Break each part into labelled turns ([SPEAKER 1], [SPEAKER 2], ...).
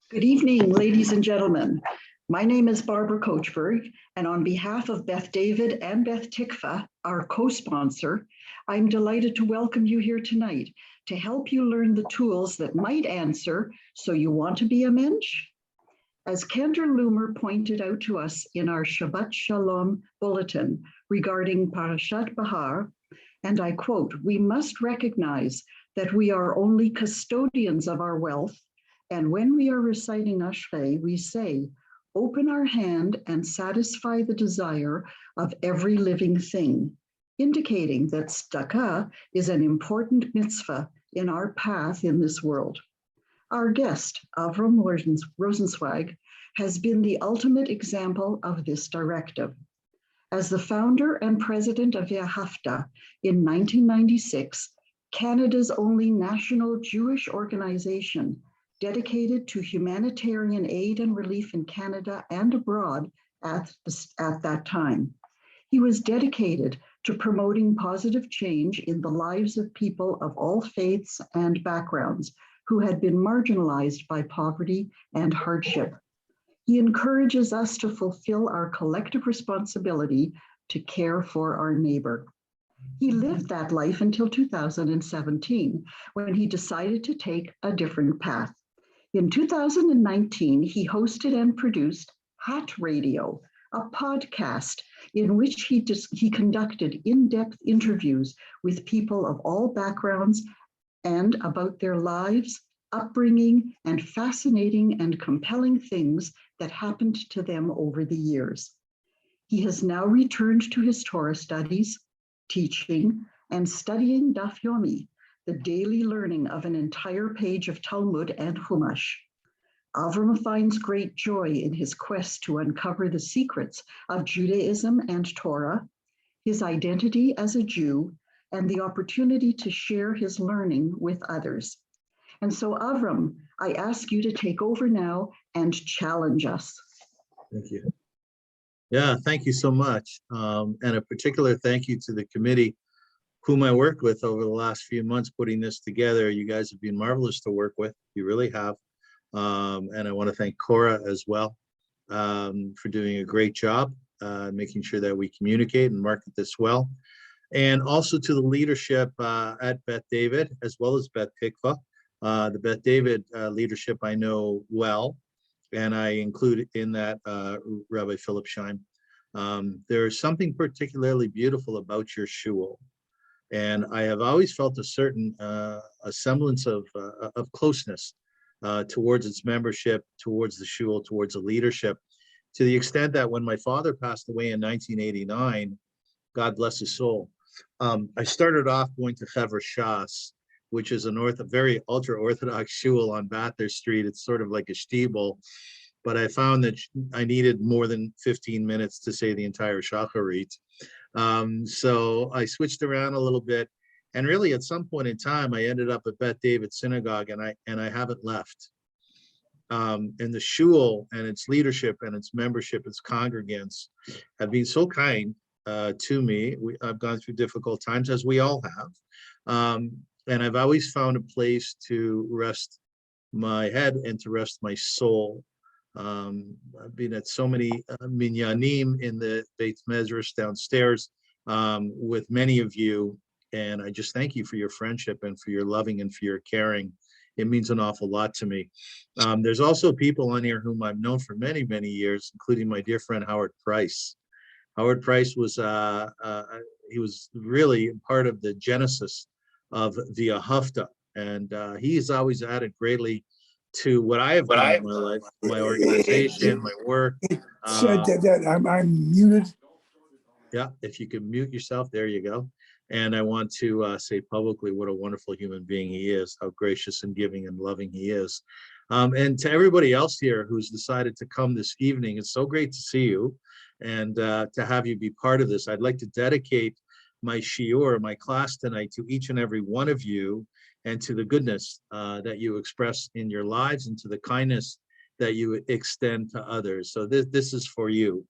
[SPEAKER 1] Good evening, ladies and gentlemen. My name is Barbara Kochberg, and on behalf of Beth David and Beth Tikva, our co-sponsor, I'm delighted to welcome you here tonight to help you learn the tools that might answer, so you want to be a Mensch? As Cantor Loomer pointed out to us in our Shabbat Shalom bulletin regarding Parashat Bahar, and I quote, "We must recognize that we are only custodians of our wealth, and when we are reciting Ashrei, we say, open our hand and satisfy the desire of every living thing," indicating that tzedakah is an important mitzvah in our path in this world. Our guest, Avrum Rosensweig, has been the ultimate example of this directive. As the founder and president of Ve'ahavta in 1996, Canada's only national Jewish organization dedicated to humanitarian aid and relief in Canada and abroad at that time. He was dedicated to promoting positive change in the lives of people of all faiths and backgrounds who had been marginalized by poverty and hardship. He encourages us to fulfill our collective responsibility to care for our neighbor. He lived that life until 2017, when he decided to take a different path. In 2019, he hosted and produced Hat Radio, a podcast in which he conducted in-depth interviews with people of all backgrounds and about their lives, upbringing, and fascinating and compelling things that happened to them over the years. He has now returned to his Torah studies, teaching, and studying Daf Yomi, the daily learning of an entire page of Talmud and Chumash. Avrum finds great joy in his quest to uncover the secrets of Judaism and Torah, his identity as a Jew, and the opportunity to share his learning with others. And so, Avrum, I ask you to take over now and challenge us.
[SPEAKER 2] Thank you. Yeah, thank you so much. And a particular thank you to the committee whom I worked with over the last few months putting this together. You guys have been marvelous to work with. You really have. And I want to thank Cora as well for doing a great job, making sure that we communicate and market this well. And also to the leadership at Beth David, as well as Beth Tikva. The Beth David leadership I know well, and I include in that Rabbi Philip Scheim. There is something particularly beautiful about your shul. And I have always felt a certain a semblance of closeness towards its membership, towards the shul, towards the leadership, to the extent that when my father passed away in 1989, God bless his soul, I started off going to Chevra Shas, which is a very ultra-Orthodox shul on Bathurst Street. It's sort of like a shtibel, but I found that I needed more than 15 minutes to say the entire shacharit. So I switched around a little bit, and really at some point in time, I ended up at Beth David Synagogue, and I haven't left. And the shul and its leadership and its membership, its congregants, have been so kind to me. I've gone through difficult times, as we all have. And I've always found a place to rest my head and to rest my soul. I've been at so many minyanim in the Beit Medrash downstairs with many of you, and I just thank you for your friendship and for your loving and for your caring. It means an awful lot to me. There's also people on here whom I've known for many, many years, including my dear friend Howard Price. Howard Price was he was really part of the genesis of Ve'ahavta, and he's always added greatly to what I have done in my life, my organization, my work.
[SPEAKER 3] I'm muted.
[SPEAKER 2] Yeah, if you could mute yourself, there you go. And I want to say publicly what a wonderful human being he is, how gracious and giving and loving he is. And to everybody else here who's decided to come this evening, it's so great to see you and to have you be part of this. I'd like to dedicate my shiur, my class tonight, to each and every one of you, and to the goodness that you express in your lives and to the kindness that you extend to others. So this is for you.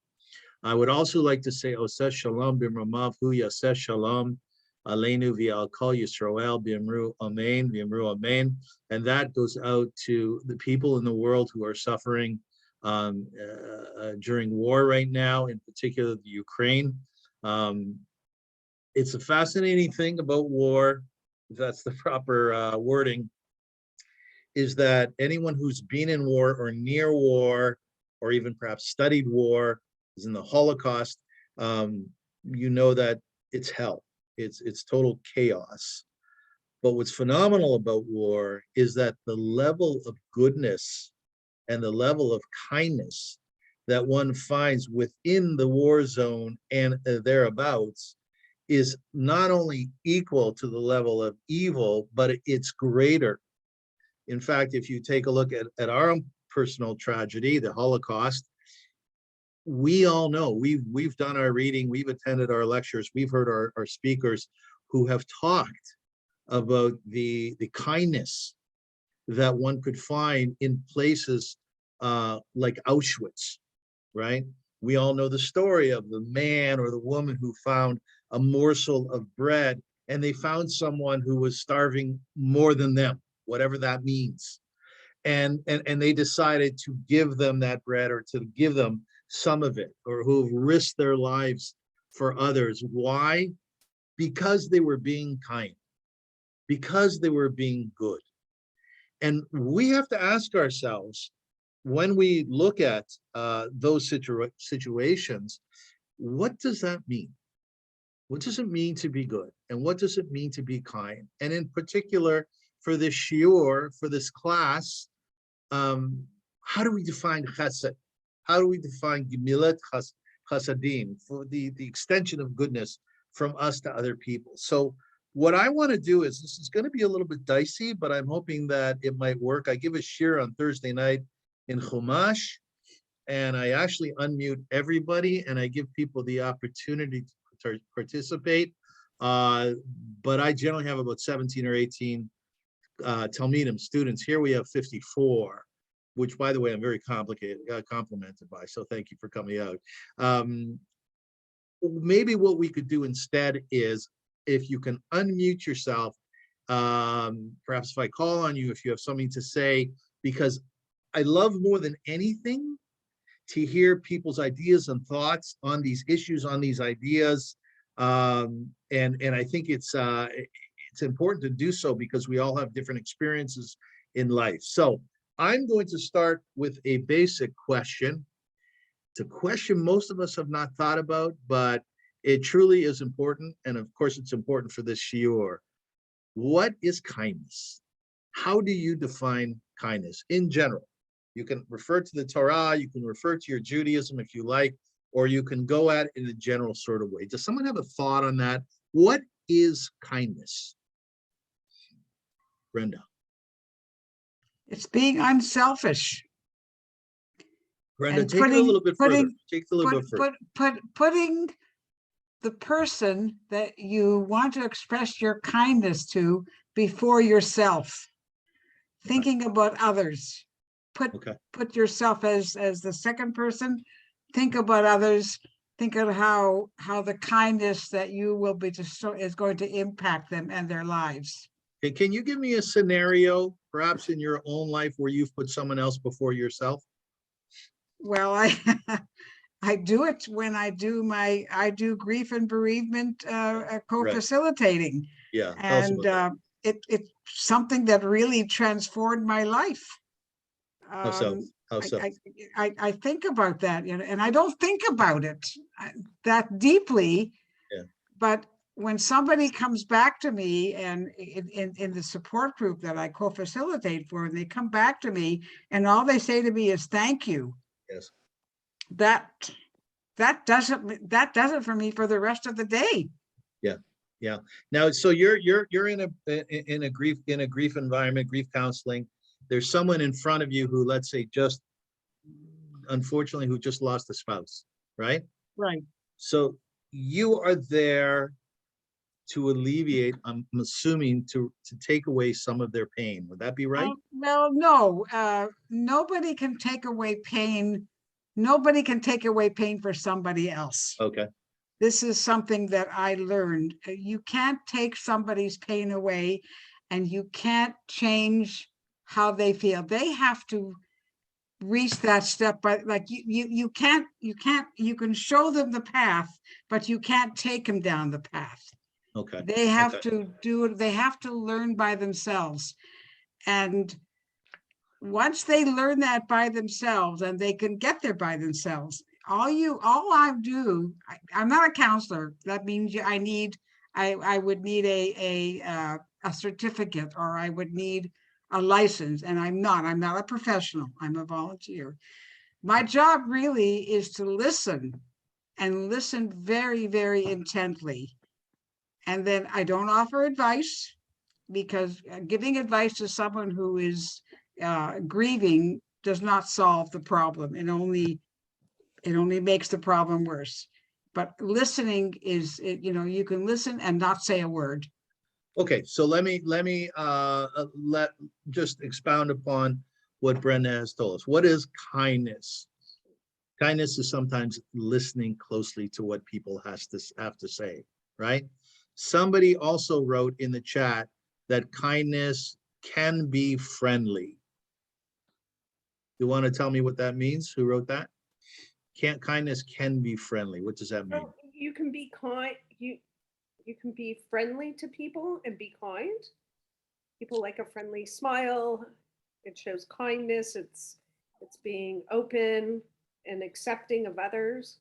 [SPEAKER 2] I would also like to say, Oseh Shalom b'mramav hu yaseh shalom. Aleinu v'al kol Yisrael b'imru amen, b'imru amen. And that goes out to the people in the world who are suffering during war right now, in particular the Ukraine. It's a fascinating thing about war, if that's the proper wording, is that anyone who's been in war or near war, or even perhaps studied war, is in the Holocaust, you know that it's hell. It's total chaos. But what's phenomenal about war is that the level of goodness and the level of kindness that one finds within the war zone and thereabouts is not only equal to the level of evil, but it's greater. In fact, if you take a look at our own personal tragedy, the Holocaust, we all know, we've done our reading, we've attended our lectures, we've heard our speakers who have talked about the kindness that one could find in places like Auschwitz, right? We all know the story of the man or the woman who found a morsel of bread, and they found someone who was starving more than them, whatever that means. And they decided to give them that bread, or to give them some of it, or who've risked their lives for others. Why? Because they were being kind, because they were being good. And we have to ask ourselves, when we look at those situations, what does that mean? What does it mean to be good? And what does it mean to be kind? And in particular, for this shiur, for this class, how do we define chesed? How do we define gemilat chasadim, for the extension of goodness from us to other people? So what I want to do is, this is going to be a little bit dicey, but I'm hoping that it might work. I give a shiur on Thursday night in Chumash, and I actually unmute everybody, and I give people the opportunity to participate. But I generally have about 17 or 18 Talmidim students. Here we have 54, which, by the way, I'm very complimented by, so thank you for coming out. Maybe what we could do instead is, if you can unmute yourself, perhaps if I call on you, if you have something to say, because I love more than anything to hear people's ideas and thoughts on these issues, on these ideas. And I think it's important to do so, because we all have different experiences in life. So I'm going to start with a basic question. It's a question most of us have not thought about, but it truly is important. And of course, it's important for this shiur. What is kindness? How do you define kindness in general? You can refer to the Torah, you can refer to your Judaism if you like, or you can go at it in a general sort of way. Does someone have a thought on that? What is kindness? Brenda.
[SPEAKER 4] It's being unselfish.
[SPEAKER 2] Brenda,
[SPEAKER 4] and
[SPEAKER 2] take it a little bit further. Take it a little bit further.
[SPEAKER 4] Putting the person that you want to express your kindness to before yourself. Thinking about others. Put yourself as the second person. Think about others. Think of how the kindness that you will be is going to impact them and their lives.
[SPEAKER 2] Okay, can you give me a scenario, perhaps in your own life, where you've put someone else before yourself?
[SPEAKER 4] Well, I do it when I do grief and bereavement co-facilitating.
[SPEAKER 2] Right. Yeah.
[SPEAKER 4] And it's something that really transformed my life.
[SPEAKER 2] How so?
[SPEAKER 4] I think about that, and I don't think about it that deeply.
[SPEAKER 2] Yeah.
[SPEAKER 4] But when somebody comes back to me, and in the support group that I co-facilitate for, and they come back to me, and all they say to me is "thank you."
[SPEAKER 2] Yes.
[SPEAKER 4] That does it for me for the rest of the day.
[SPEAKER 2] Yeah. Yeah. Now, so you're in a grief environment, grief counseling. There's someone in front of you who, let's say, unfortunately, who just lost a spouse, right?
[SPEAKER 4] Right.
[SPEAKER 2] So you are there to alleviate, I'm assuming, to take away some of their pain. Would that be right?
[SPEAKER 4] Well, no. Nobody can take away pain. Nobody can take away pain for somebody else.
[SPEAKER 2] Okay.
[SPEAKER 4] This is something that I learned. You can't take somebody's pain away, and you can't change how they feel. They have to reach that step, but like you can show them the path, but you can't take them down the path.
[SPEAKER 2] Okay.
[SPEAKER 4] They have
[SPEAKER 2] Okay.
[SPEAKER 4] to do it. They have to learn by themselves. And once they learn that by themselves, and they can get there by themselves, I'm not a counselor. That means I would need a certificate, or I would need a license, and I'm not a professional. I'm a volunteer. My job really is to listen, and listen very, very intently. And then I don't offer advice, because giving advice to someone who is grieving does not solve the problem. It only makes the problem worse. But listening is, you can listen and not say a word.
[SPEAKER 2] Okay, so let me just expound upon what Brenda has told us. What is kindness? Kindness is sometimes listening closely to what people have to say, right? Somebody also wrote in the chat that kindness can be friendly. You want to tell me what that means? Who wrote that? Kindness can be friendly. What does that mean?
[SPEAKER 5] Well, you can be kind. You can be friendly to people and be kind. People like a friendly smile. It shows kindness. It's being open and accepting of others.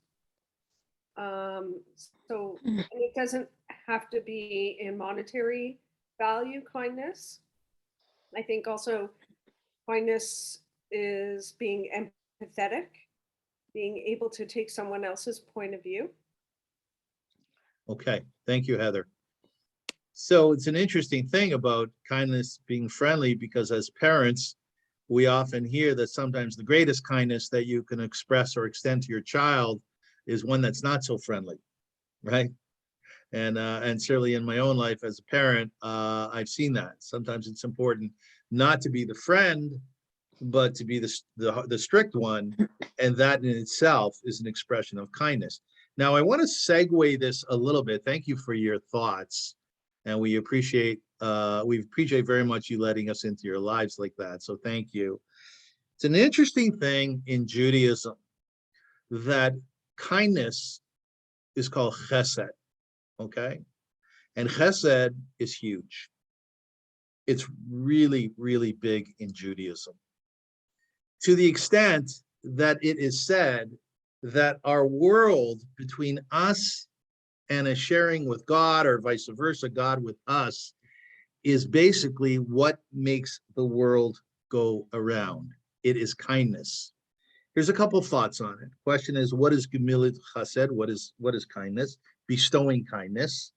[SPEAKER 5] So and it doesn't have to be in monetary value, kindness. I think also kindness is being empathetic, being able to take someone else's point of view.
[SPEAKER 2] Okay, thank you, Heather. So it's an interesting thing about kindness being friendly, because as parents, we often hear that sometimes the greatest kindness that you can express or extend to your child is one that's not so friendly, right? And certainly in my own life as a parent, I've seen that. Sometimes it's important not to be the friend, but to be the strict one, and that in itself is an expression of kindness. Now, I want to segue this a little bit. Thank you for your thoughts, and we appreciate very much you letting us into your lives like that. So thank you. It's an interesting thing in Judaism that kindness is called chesed, okay? And chesed is huge. It's really, really big in Judaism, to the extent that it is said that our world between us and a sharing with God, or vice versa, God with us, is basically what makes the world go around. It is kindness. Here's a couple of thoughts on it. Question is, what is gemilut chesed? What is kindness? Bestowing kindness.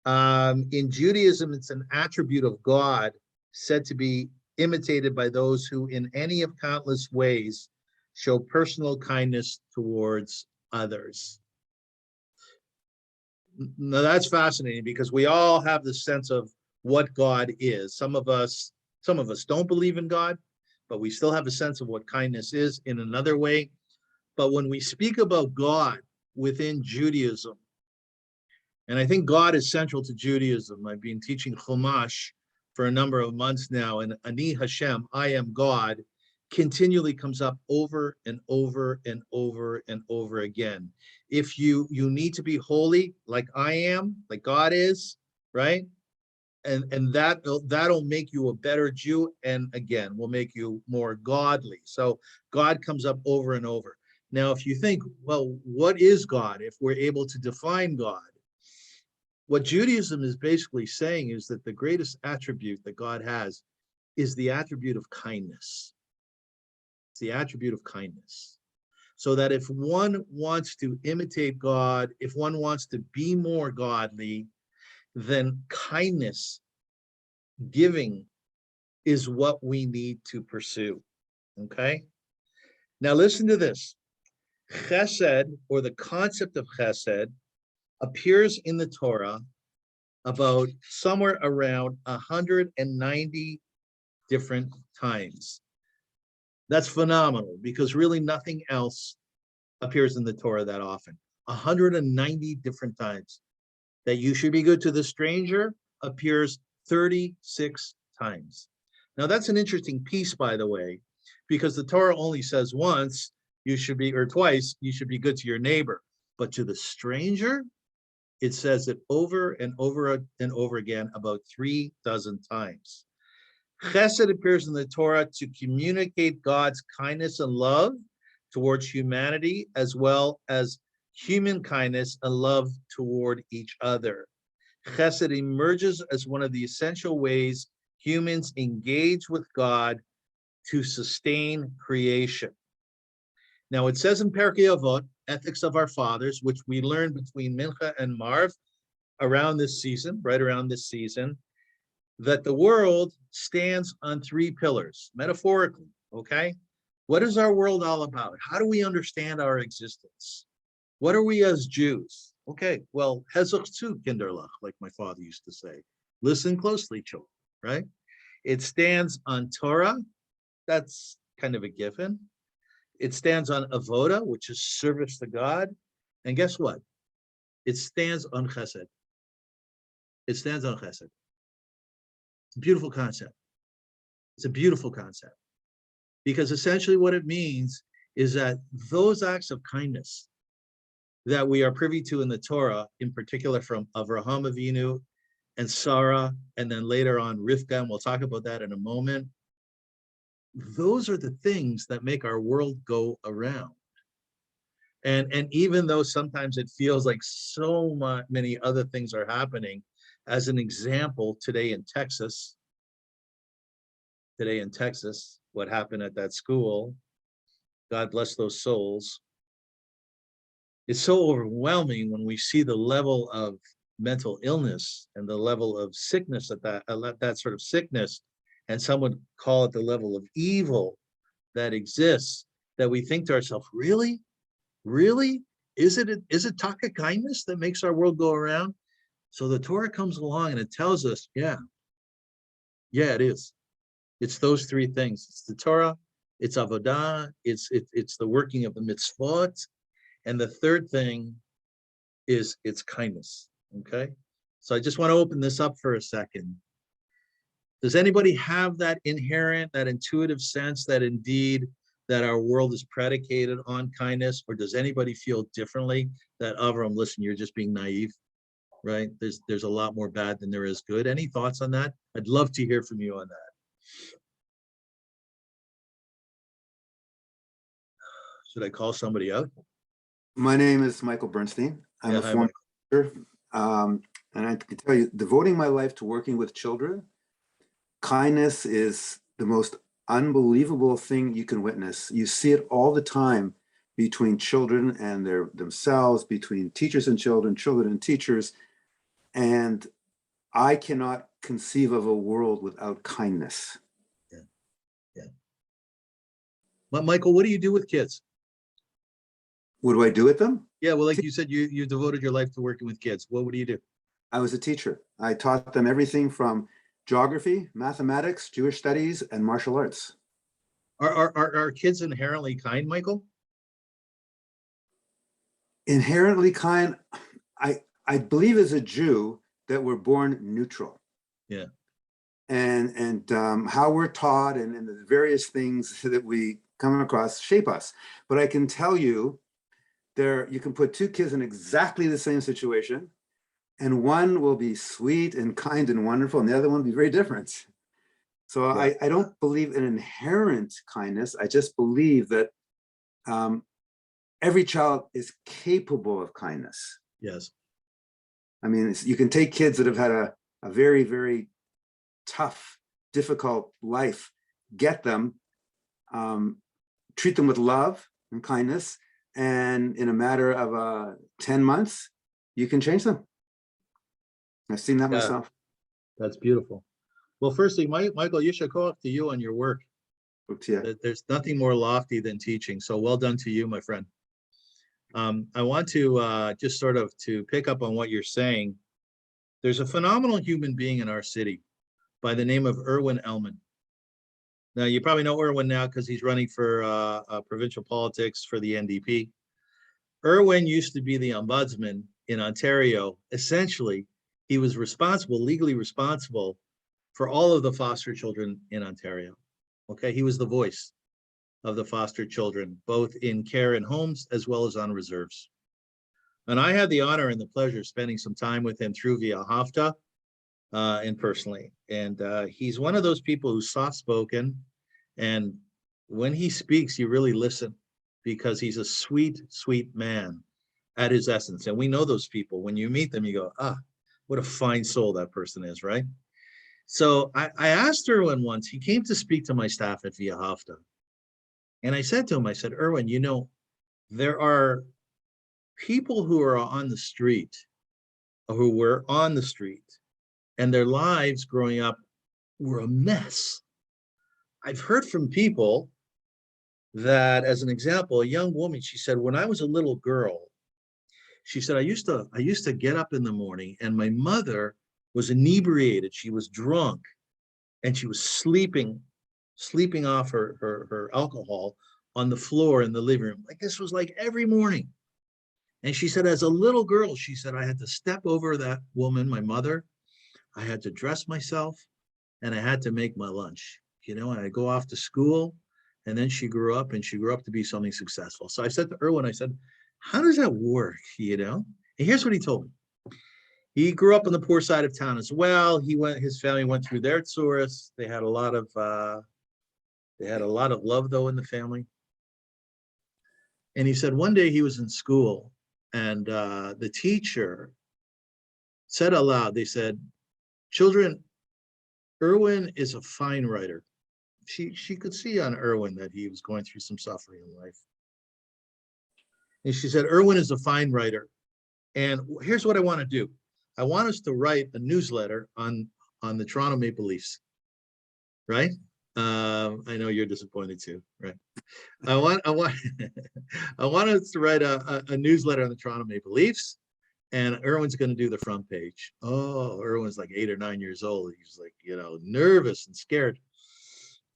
[SPEAKER 2] In Judaism, it's an attribute of God said to be imitated by those who, in any of countless ways, show personal kindness towards others. Now that's fascinating, because we all have this sense of what God is. Some of us don't believe in God, but we still have a sense of what kindness is in another way. But when we speak about God within Judaism, and I think God is central to Judaism. I've been teaching Chumash for a number of months now, and Ani Hashem, I am God, continually comes up over and over and over and over again. If you need to be holy like I am, like God is, right? And that'll make you a better Jew, and again, will make you more godly. So God comes up over and over. Now, if you think, well, what is God? If we're able to define God, what Judaism is basically saying is that the greatest attribute that God has is the attribute of kindness. It's the attribute of kindness. So that if one wants to imitate God, if one wants to be more godly, then kindness, giving, is what we need to pursue. Okay? Now listen to this. Chesed, or the concept of chesed, appears in the Torah about somewhere around 190 different times. That's phenomenal, because really nothing else appears in the Torah that often. 190 different times. That you should be good to the stranger appears 36 times. Now that's an interesting piece, by the way, because the Torah only says once you should be, or twice, you should be good to your neighbor. But to the stranger, it says it over and over and over again, about 36 times. Chesed appears in the Torah to communicate God's kindness and love towards humanity, as well as human kindness and love toward each other. Chesed emerges as one of the essential ways humans engage with God to sustain creation. Now it says in Perkei Avot, Ethics of Our Fathers, which we learned between Mincha and Marv around this season, right around this season, that the world stands on 3 pillars, metaphorically, okay? What is our world all about? How do we understand our existence? What are we as Jews? Okay, well, Hezach zu Kinderlach, like my father used to say. Listen closely, children, right? It stands on Torah, that's kind of a given. It stands on avoda, which is service to God. And guess what? It stands on chesed. It stands on chesed. It's a beautiful concept. It's a beautiful concept. Because essentially what it means is that those acts of kindness that we are privy to in the Torah, in particular from Avraham Avinu and Sarah, and then later on Rivka, and we'll talk about that in a moment, those are the things that make our world go around. And even though sometimes it feels like so many other things are happening, as an example, today in Texas, what happened at that school, God bless those souls. It's so overwhelming when we see the level of mental illness and the level of sickness at that sort of sickness, and some would call it the level of evil that exists, that we think to ourselves, really? Is it taka kindness that makes our world go around? So the Torah comes along and it tells us, yeah, it is. It's those 3 things. It's the Torah, it's avodah, it's the working of the mitzvot, and the third thing is it's kindness, okay? So I just want to open this up for a second. Does anybody have that inherent, that intuitive sense that indeed that our world is predicated on kindness, or does anybody feel differently that, Avram, listen, you're just being naive, right? There's a lot more bad than there is good. Any thoughts on that? I'd love to hear from you on that. Should I call somebody out?
[SPEAKER 6] My name is Michael Bernstein. I'm a former teacher. And I can tell you, devoting my life to working with children, kindness is the most unbelievable thing you can witness. You see it all the time between children and themselves, between teachers and children and teachers. And I cannot conceive of a world without kindness.
[SPEAKER 2] Yeah. But Michael, what do you do with kids?
[SPEAKER 6] What do I do with them?
[SPEAKER 2] Yeah, well, like you said, you devoted your life to working with kids. What do you do?
[SPEAKER 6] I was a teacher. I taught them everything from geography, mathematics, Jewish studies, and martial arts.
[SPEAKER 2] Are kids inherently kind, Michael?
[SPEAKER 6] Inherently kind, I believe as a Jew that we're born neutral.
[SPEAKER 2] Yeah.
[SPEAKER 6] And how we're taught and the various things that we come across shape us. But I can tell you, you can put 2 kids in exactly the same situation, and one will be sweet and kind and wonderful, and the other one will be very different. So yeah. I don't believe in inherent kindness. I just believe that every child is capable of kindness.
[SPEAKER 2] Yes.
[SPEAKER 6] I mean, you can take kids that have had a very, very tough, difficult life, get them, treat them with love and kindness, and in a matter of 10 months, you can change them. I've seen that myself.
[SPEAKER 2] That's beautiful. Well, firstly, Michael, you should call up to you on your work. There's nothing more lofty than teaching. So well done to you, my friend. I want to just sort of to pick up on what you're saying. There's a phenomenal human being in our city by the name of Erwin Ellman. Now, you probably know Erwin now because he's running for provincial politics for the NDP. Irwin used to be the ombudsman in Ontario. Essentially, he was legally responsible for all of the foster children in Ontario. Okay, he was the voice of the foster children, both in care and homes as well as on reserves. And I had the honor and the pleasure of spending some time with him through Via Hafta and personally. And he's one of those people who's soft-spoken, and when he speaks, you really listen, because he's a sweet, sweet man at his essence. And we know those people. When you meet them, you go, ah, what a fine soul that person is, right? So I asked Irwin once, he came to speak to my staff at Via Hafta. And I said to him, I said, Irwin, you know, there are people who are on the street, who were on the street, and their lives growing up were a mess. I've heard from people that, as an example, a young woman, she said, when I was a little girl, she said, I used to get up in the morning and my mother was inebriated. She was drunk and she was sleeping off her alcohol on the floor in the living room. Like, this was like every morning. And she said, as a little girl, she said, I had to step over that woman, my mother. I had to dress myself and I had to make my lunch, you know, and I go off to school. And then she grew up, and she grew up to be something successful. So I said to Irwin, I said, how does that work, you know? And here's what he told me. He grew up on the poor side of town as well. His family went through their tourists. They had a lot of love, though, in the family. And he said one day he was in school, and the teacher said aloud, they said, children, Irwin is a fine writer. She could see on Irwin that he was going through some suffering in life. And she said, Irwin is a fine writer. And here's what I want to do. I want us to write a newsletter on the Toronto Maple Leafs, right? I know you're disappointed too, right? I want I want us to write a newsletter on the Toronto Maple Leafs, and Irwin's going to do the front page. Oh, Irwin's like 8 or 9 years old. He's like, you know, nervous and scared.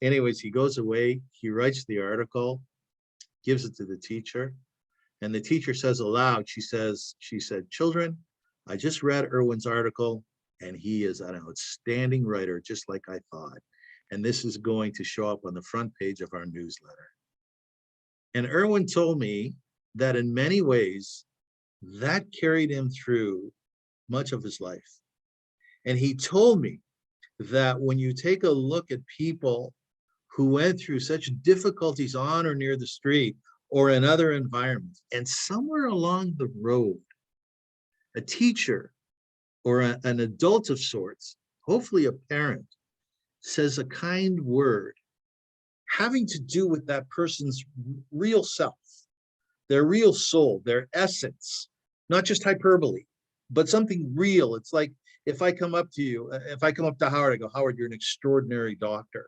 [SPEAKER 2] Anyways, he goes away, he writes the article, gives it to the teacher, and the teacher says aloud, she said, children, I just read Irwin's article, and he is an outstanding writer, just like I thought. And this is going to show up on the front page of our newsletter. And Irwin told me that in many ways, that carried him through much of his life. And he told me that when you take a look at people who went through such difficulties on or near the street or in other environments, and somewhere along the road, a teacher or an adult of sorts, hopefully a parent, says a kind word having to do with that person's real self, their real soul, their essence, not just hyperbole, but something real. It's like if I come up to you, if I come up to Howard, I go, Howard, you're an extraordinary doctor.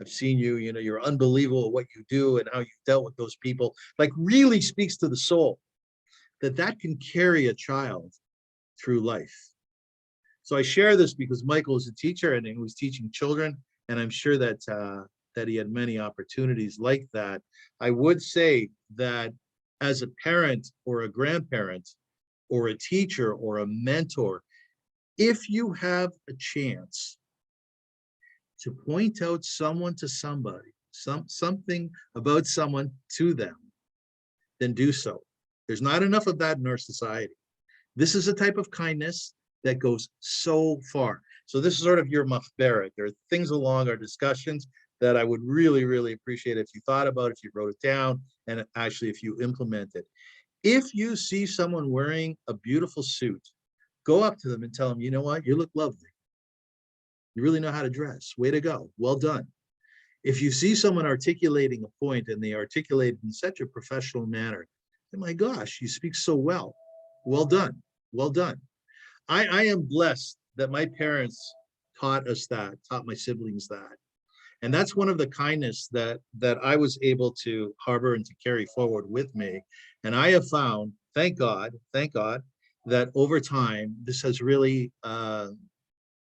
[SPEAKER 2] I've seen you, you know, you're unbelievable at what you do and how you dealt with those people, like really speaks to the soul, that can carry a child through life. So I share this because Michael is a teacher and he was teaching children, and I'm sure that that he had many opportunities like that. I would say that as a parent or a grandparent or a teacher or a mentor, if you have a chance to point out someone to somebody, something about someone to them, then do so. There's not enough of that in our society. This is a type of kindness that goes so far. So this is sort of your machberet. There are things along our discussions that I would really, really appreciate if you thought about, if you wrote it down, and actually if you implement it. If you see someone wearing a beautiful suit, go up to them and tell them, you know what, you look lovely. You really know how to dress. Way to go. Well done. If you see someone articulating a point and they articulate it in such a professional manner, oh my gosh, you speak so well. Well done. Well done. I am blessed that my parents taught us that, taught my siblings that. And that's one of the kindness that I was able to harbor and to carry forward with me. And I have found, thank God, that over time, this has really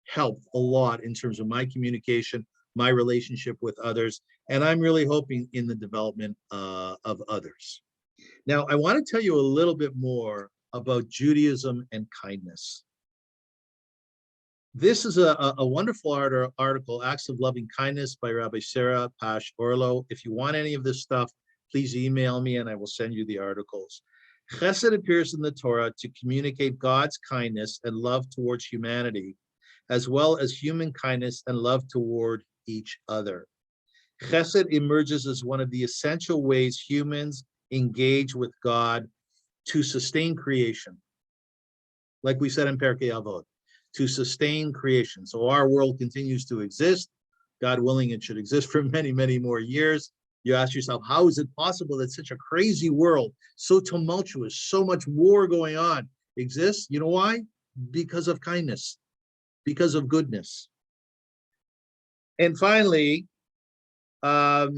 [SPEAKER 2] helped a lot in terms of my communication, my relationship with others, and I'm really hoping in the development of others. Now, I want to tell you a little bit more about Judaism and kindness. This is a wonderful article, Acts of Loving Kindness by Rabbi Sarah Pash Orlo. If you want any of this stuff, please email me and I will send you the articles. Chesed appears in the Torah to communicate God's kindness and love towards humanity, as well as human kindness and love toward each other. Chesed emerges as one of the essential ways humans engage with God to sustain creation. Like we said in Perkei Avot, to sustain creation. So our world continues to exist. God willing, it should exist for many, many more years. You ask yourself, how is it possible that such a crazy world, so tumultuous, so much war going on, exists? You know why? Because of kindness, because of goodness. And finally, a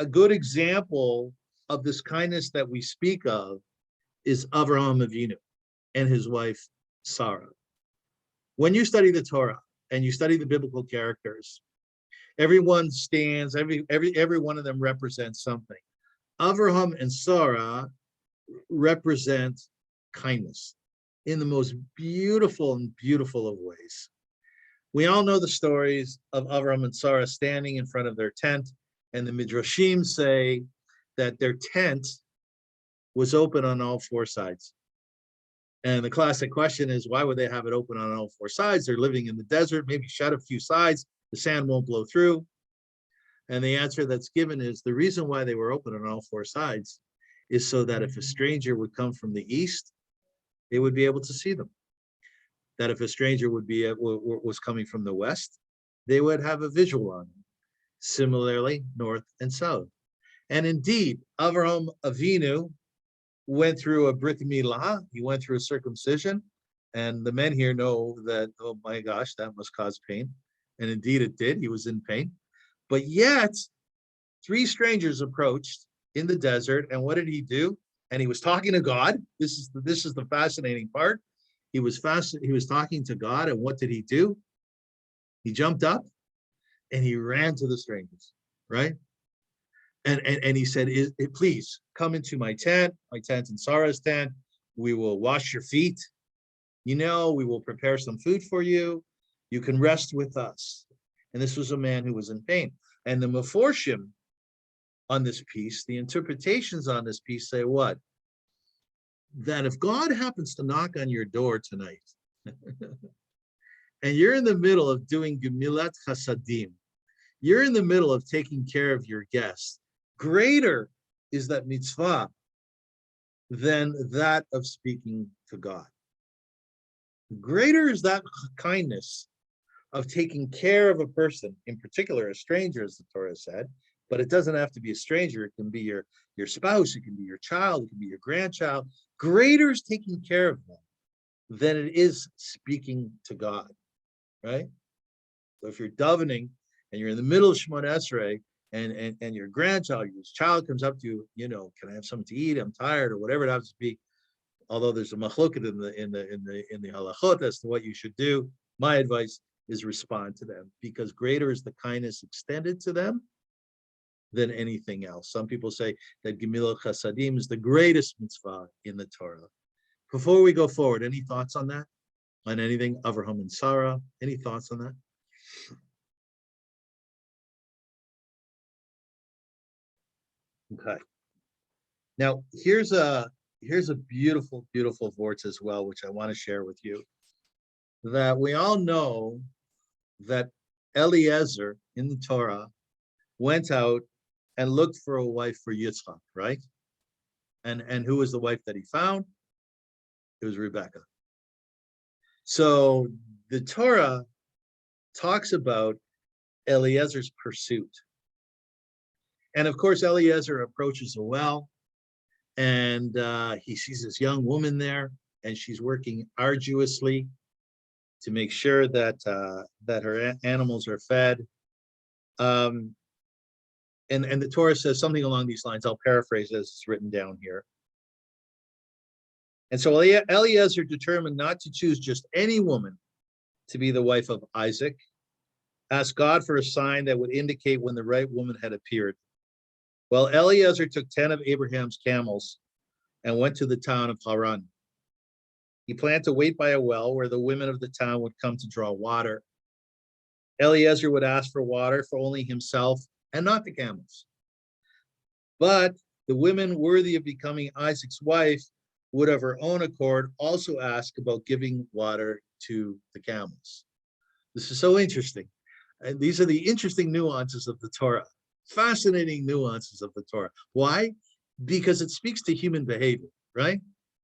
[SPEAKER 2] good example of this kindness that we speak of is Avram Avinu and his wife, Sarah. When you study the Torah and you study the biblical characters, everyone stands, every one of them represents something. Avraham and Sarah represent kindness in the most beautiful and beautiful of ways. We all know the stories of Avram and Sarah standing in front of their tent, and the Midrashim say that their tent was open on all four sides. And the classic question is, why would they have it open on all four sides? They're living in the desert, maybe shut a few sides, the sand won't blow through. And the answer that's given is the reason why they were open on all four sides is so that if a stranger would come from the east, they would be able to see them. That if a stranger was coming from the west, they would have a visual on them. Similarly, north and south. And indeed, Avraham Avinu went through a brit milah, he went through a circumcision, and the men here know that, oh my gosh, that must cause pain. And indeed it did, he was in pain. But yet, three strangers approached in the desert, and what did he do? And he was talking to God. This is the fascinating part. He was talking to God, and what did he do? He jumped up and he ran to the strangers, right? And he said, please come into my tent and Sarah's tent. We will wash your feet. We will prepare some food for you. You can rest with us. And this was a man who was in pain. And the Meforshim on this piece, the interpretations on this piece say what? That if God happens to knock on your door tonight, and you're in the middle of doing Gemilat Chasadim, you're in the middle of taking care of your guests, greater is that mitzvah than that of speaking to God. Greater is that kindness of taking care of a person, in particular a stranger, as the Torah said, but it doesn't have to be a stranger. It can be your spouse, it can be your child, it can be your grandchild. Greater is taking care of them than it is speaking to God, right? So if you're davening and you're in the middle of Shemona Esrei, and your grandchild, your child comes up to you, can I have something to eat? I'm tired, or whatever it happens to be. Although there's a machloket in the halachot as to what you should do, my advice is respond to them, because greater is the kindness extended to them than anything else. Some people say that Gemilat Chasadim is the greatest mitzvah in the Torah. Before we go forward, any thoughts on that? On anything, Avraham and Sarah? Any thoughts on that? Okay. Now here's a beautiful, beautiful vortex as well, which I want to share with you. That we all know that Eliezer in the Torah went out and looked for a wife for Yitzchak, right? And who was the wife that he found? It was Rebecca. So the Torah talks about Eliezer's pursuit. And of course, Eliezer approaches a well, and he sees this young woman there, and she's working arduously to make sure that that her animals are fed. And the Torah says something along these lines. I'll paraphrase as it's written down here. And so Eliezer determined not to choose just any woman to be the wife of Isaac, asked God for a sign that would indicate when the right woman had appeared. Well, Eliezer took 10 of Abraham's camels and went to the town of Haran. He planned to wait by a well where the women of the town would come to draw water. Eliezer would ask for water for only himself and not the camels. But the women worthy of becoming Isaac's wife would of her own accord also ask about giving water to the camels. This is so interesting. And these are the interesting nuances of the Torah, fascinating nuances of the Torah. Why? Because it speaks to human behavior, right?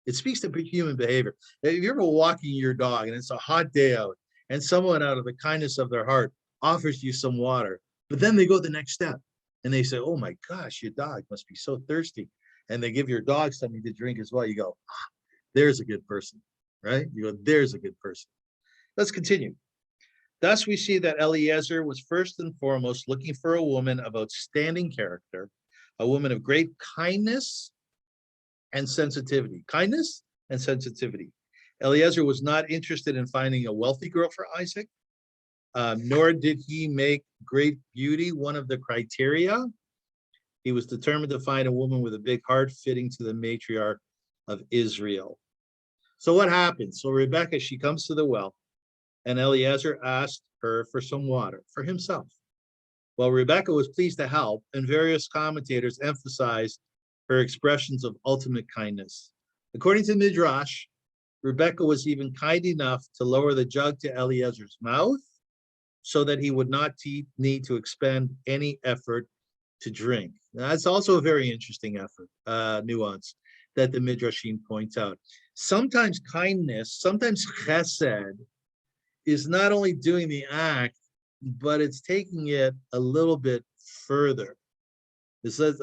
[SPEAKER 2] It speaks to human behavior. If you're ever walking your dog and it's a hot day out and someone out of the kindness of their heart offers you some water, but then they go the next step and they say, oh my gosh, your dog must be so thirsty. And they give your dog something to drink as well. You go, ah, there's a good person, right? You go, there's a good person. Let's continue. Thus, we see that Eliezer was first and foremost looking for a woman of outstanding character, a woman of great kindness and sensitivity. Kindness and sensitivity. Eliezer was not interested in finding a wealthy girl for Isaac, nor did he make great beauty one of the criteria. He was determined to find a woman with a big heart fitting to the matriarch of Israel. So what happens? So Rebecca, she comes to the well, and Eliezer asked her for some water for himself. Well, Rebecca was pleased to help, and various commentators emphasized her expressions of ultimate kindness. According to Midrash, Rebecca was even kind enough to lower the jug to Eliezer's mouth so that he would not need to expend any effort to drink. Now, that's also a very interesting nuance that the Midrashim points out. Sometimes kindness, sometimes chesed, is not only doing the act, but it's taking it a little bit further. This says,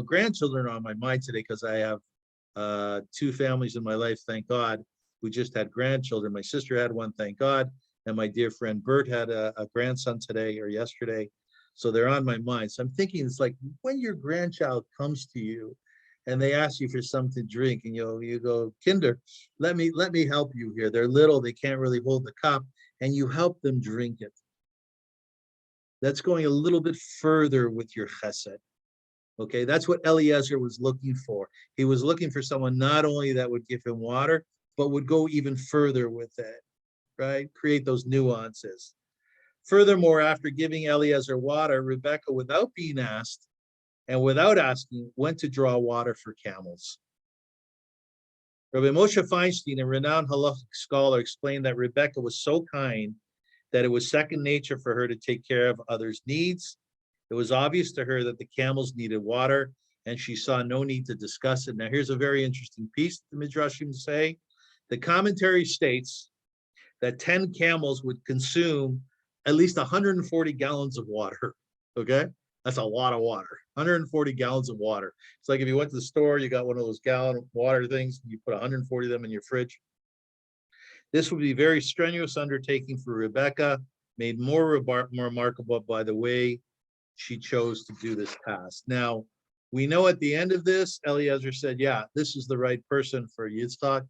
[SPEAKER 2] grandchildren are on my mind today because I have two families in my life, thank God. We just had grandchildren. My sister had one, thank God. And my dear friend Bert had a grandson today or yesterday. So they're on my mind. So I'm thinking, it's like when your grandchild comes to you and they ask you for something to drink, and you go, Kinder, let me help you here. They're little, they can't really hold the cup, and you help them drink it. That's going a little bit further with your chesed. Okay, that's what Eliezer was looking for. He was looking for someone not only that would give him water, but would go even further with it, right? Create those nuances. Furthermore, after giving Eliezer water, Rebecca, without being asked and without asking, went to draw water for camels. Rabbi Moshe Feinstein, a renowned halachic scholar, explained that Rebecca was so kind that it was second nature for her to take care of others' needs. It was obvious to her that the camels needed water, and she saw no need to discuss it. Now, here's a very interesting piece the Midrashim say. The commentary states that 10 camels would consume at least 140 gallons of water, okay? That's a lot of water, 140 gallons of water. It's like if you went to the store, you got one of those gallon water things, you put 140 of them in your fridge. This would be a very strenuous undertaking for Rebecca, made more remarkable by the way she chose to do this task. Now, we know at the end of this, Eliezer said, yeah, this is the right person for Yitzchak.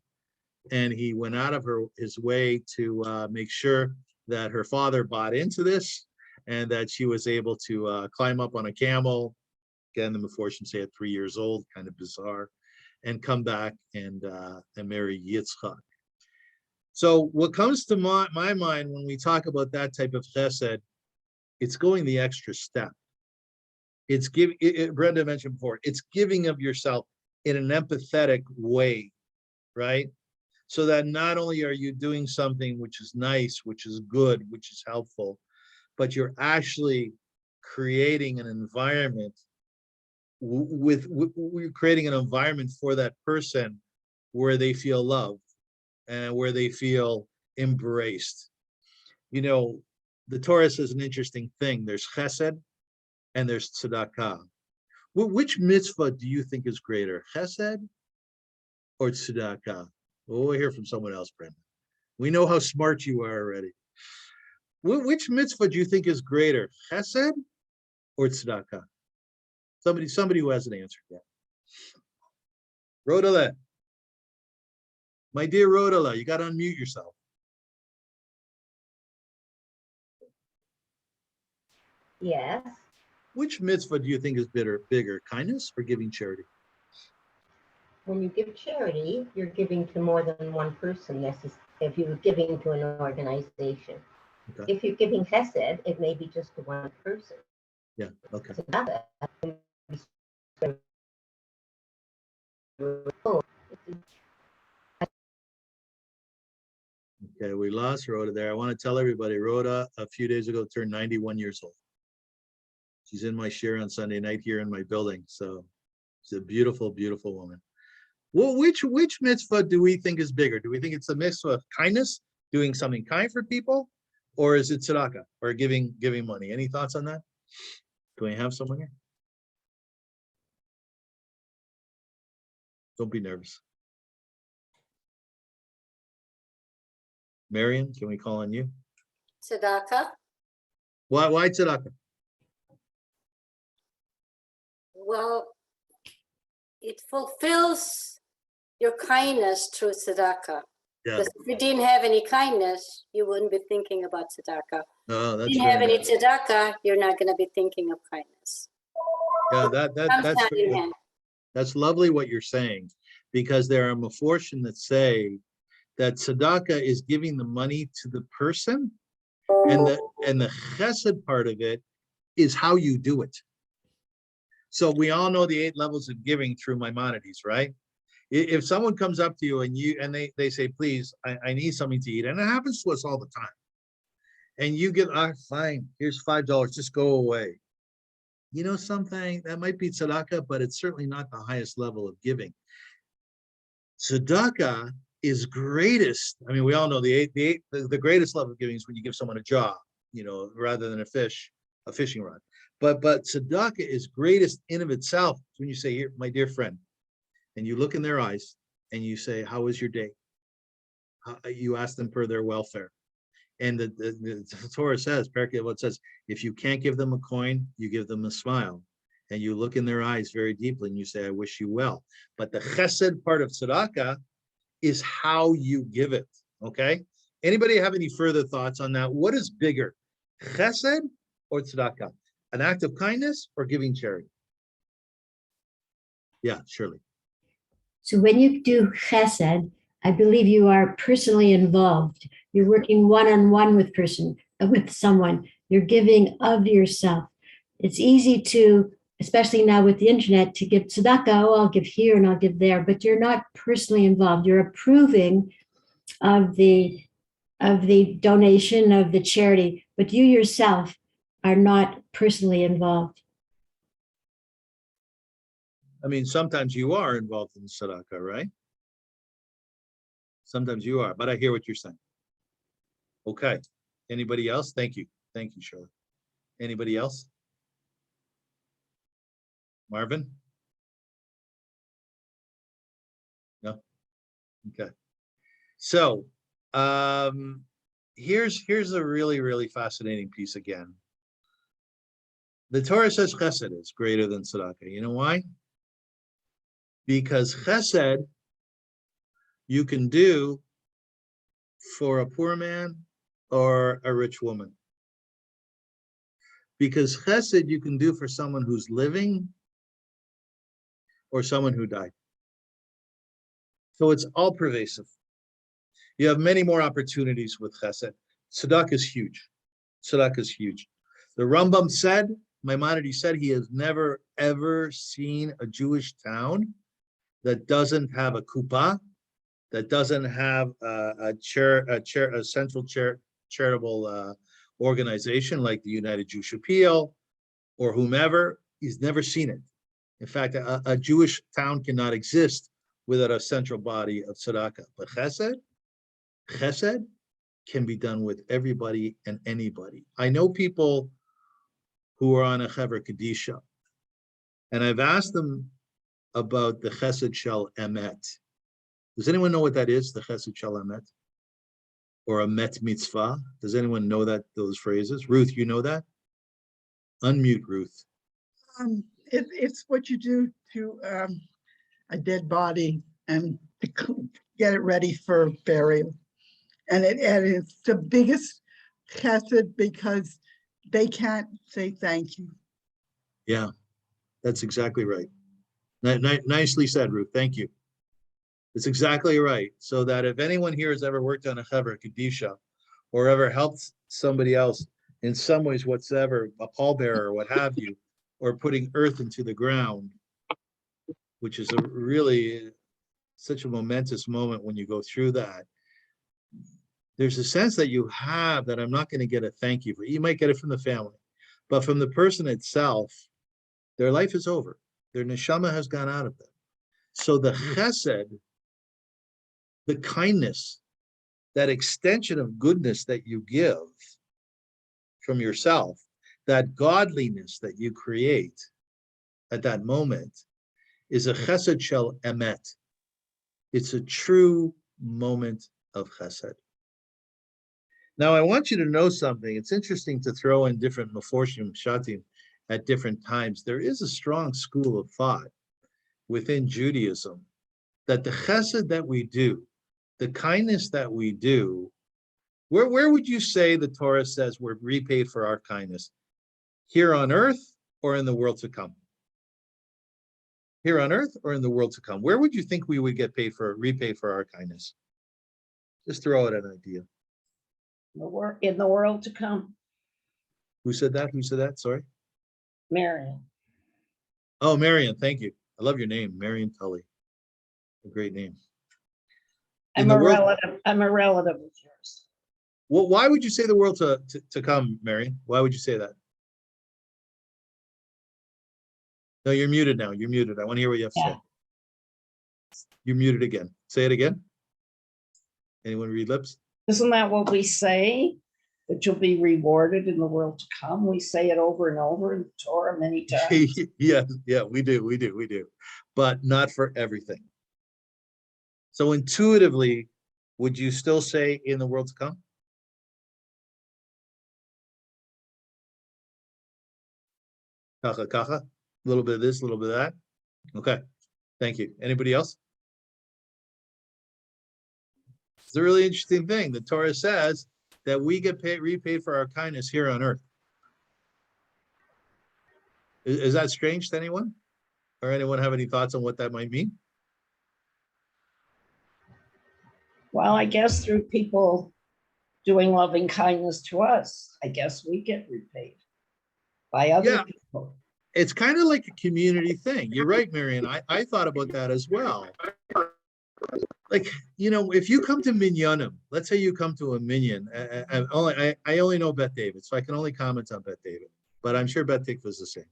[SPEAKER 2] And he went out of his way to make sure that her father bought into this and that she was able to climb up on a camel, again, the Meforshim say at 3 years old, kind of bizarre, and come back and marry Yitzchak. So what comes to my mind when we talk about that type of chesed, it's going the extra step. It's Brenda mentioned before, it's giving of yourself in an empathetic way, right? So that not only are you doing something which is nice, which is good, which is helpful, but you're actually creating an environment we're creating an environment for that person where they feel loved and where they feel embraced. You know, the Torah says an interesting thing. There's chesed and there's tzedakah. Which mitzvah do you think is greater, chesed or tzedakah? Well, we'll hear from someone else, Brenda. We know how smart you are already. Which mitzvah do you think is greater, chesed or tzedakah? Somebody who hasn't answered yet. Rodala. My dear Rodala, you got to unmute yourself.
[SPEAKER 7] Yes.
[SPEAKER 2] Which mitzvah do you think is bigger, kindness or giving charity?
[SPEAKER 7] when you give charity, you're giving to more than one person. If you're giving to an organization.
[SPEAKER 2] Okay.
[SPEAKER 7] If you're giving chesed, it may be just to one person.
[SPEAKER 2] Yeah, okay. Okay, we lost Rhoda there. I want to tell everybody, Rhoda, a few days ago, turned 91 years old. She's in my share on Sunday night here in my building. So she's a beautiful, beautiful woman. Well, which mitzvah do we think is bigger? Do we think it's the mitzvah of kindness, doing something kind for people? Or is it tzedakah, or giving money? Any thoughts on that? Do we have someone here? Don't be nervous. Marion, can we call on you?
[SPEAKER 8] Tzedakah.
[SPEAKER 2] Why tzedakah?
[SPEAKER 8] Well, it fulfills your kindness through tzedakah.
[SPEAKER 2] Yeah.
[SPEAKER 8] Because if you didn't have any kindness, you wouldn't be thinking about tzedakah.
[SPEAKER 2] Oh,
[SPEAKER 8] If
[SPEAKER 2] that's
[SPEAKER 8] you didn't have
[SPEAKER 2] very
[SPEAKER 8] any
[SPEAKER 2] nice.
[SPEAKER 8] tzedakah, you're not going to be thinking of kindness.
[SPEAKER 2] Yeah,
[SPEAKER 8] Comes hand in hand.
[SPEAKER 2] that's lovely what you're saying, because there are maforshim that say that tzedakah is giving the money to the person, and the chesed part of it is how you do it. So we all know the 8 levels of giving through Maimonides, right? If someone comes up to you and they say, please, I need something to eat, and it happens to us all the time, and you give, fine, here's $5, just go away. You know something, that might be tzedakah, but it's certainly not the highest level of giving. Tzedakah is greatest. I mean, we all know the greatest level of giving is when you give someone a job, rather than a fishing rod. But tzedakah is greatest in of itself when you say, here, my dear friend, and you look in their eyes and you say, how was your day? You ask them for their welfare. And the Torah says, what says, if you can't give them a coin, you give them a smile. And you look in their eyes very deeply and you say, I wish you well. But the chesed part of tzedakah is how you give it, okay? Anybody have any further thoughts on that? What is bigger, chesed or tzedakah? An act of kindness or giving charity? Yeah, Shirley.
[SPEAKER 9] So when you do chesed, I believe you are personally involved. You're working one-on-one with someone. You're giving of yourself. It's easy to, especially now with the internet, to give tzedakah, I'll give here and I'll give there, but you're not personally involved. You're approving of the donation, of the charity, but you yourself are not personally involved.
[SPEAKER 2] I mean, sometimes you are involved in tzedakah, right? Sometimes you are, but I hear what you're saying. Okay. Anybody else? Thank you. Thank you, Shirley. Anybody else? Marvin? No? Okay. So here's a really, really fascinating piece again. The Torah says chesed is greater than tzedakah. You know why? Because chesed you can do for a poor man or a rich woman. Because chesed you can do for someone who's living or someone who died. So it's all pervasive. You have many more opportunities with chesed. Tzedakah is huge. Tzedakah is huge. The Rambam said, Maimonides said, he has never ever seen a Jewish town that doesn't have a kuppah, that doesn't have a central charitable organization like the United Jewish Appeal or whomever. He's never seen it. In fact, a Jewish town cannot exist without a central body of tzedakah. But chesed can be done with everybody and anybody. I know people who are on a Chaver Kadisha, and I've asked them about the chesed shel emet. Does anyone know what that is, the chesed shel emet? Or a met mitzvah? Does anyone know those phrases? Ruth, you know that? Unmute, Ruth.
[SPEAKER 10] It's what you do to a dead body and to get it ready for burial. And it's the biggest chesed because they can't say thank you.
[SPEAKER 2] Yeah, that's exactly right. Nicely said, Ruth. Thank you. It's exactly right. So that if anyone here has ever worked on a Chevra Kadisha or ever helped somebody else in some ways whatsoever, a pallbearer or what have you, or putting earth into the ground, which is a really such a momentous moment when you go through that. There's a sense that you have that I'm not going to get a thank you for. You might get it from the family, but from the person itself, their life is over. Their neshama has gone out of them. So the chesed, the kindness, that extension of goodness that you give from yourself, that godliness that you create at that moment is a chesed shel emet. It's a true moment of chesed. Now, I want you to know something. It's interesting to throw in different meforshim shatim at different times. There is a strong school of thought within Judaism that the chesed that we do, the kindness that we do, where would you say the Torah says we're repaid for our kindness? Here on earth or in the world to come? Here on earth or in the world to come? Where would you think we would get repaid for our kindness? Just throw out an idea.
[SPEAKER 11] In the world to come.
[SPEAKER 2] Who said that? Who said that? Sorry.
[SPEAKER 11] Marion.
[SPEAKER 2] Oh, Marion, thank you. I love your name, Marion Tully. A great name.
[SPEAKER 11] I'm a relative of yours.
[SPEAKER 2] Well, why would you say the world to come, Marion? Why would you say that? No, you're muted now. You're muted. I want to hear what you have to say. You're muted again. Say it again. Anyone read lips?
[SPEAKER 11] Isn't that what we say? That you'll be rewarded in the world to come. We say it over and over in the Torah many times.
[SPEAKER 2] Yeah, we do. But not for everything. So intuitively, would you still say in the world to come? Kacha, kacha. A little bit of this, a little bit of that. Okay, thank you. Anybody else? It's a really interesting thing. The Torah says that we get repaid for our kindness here on earth. Is that strange to anyone? Or anyone have any thoughts on what that might mean?
[SPEAKER 11] Well, I guess through people doing loving kindness to us, I guess we get repaid by other people.
[SPEAKER 2] It's kind of like a community thing. You're right, Marion. I thought about that as well. Like, you know, if you come to Minyanim, let's say you come to a Minyan. I only know Beth David, so I can only comment on Beth David, but I'm sure Beth Tikva is the same.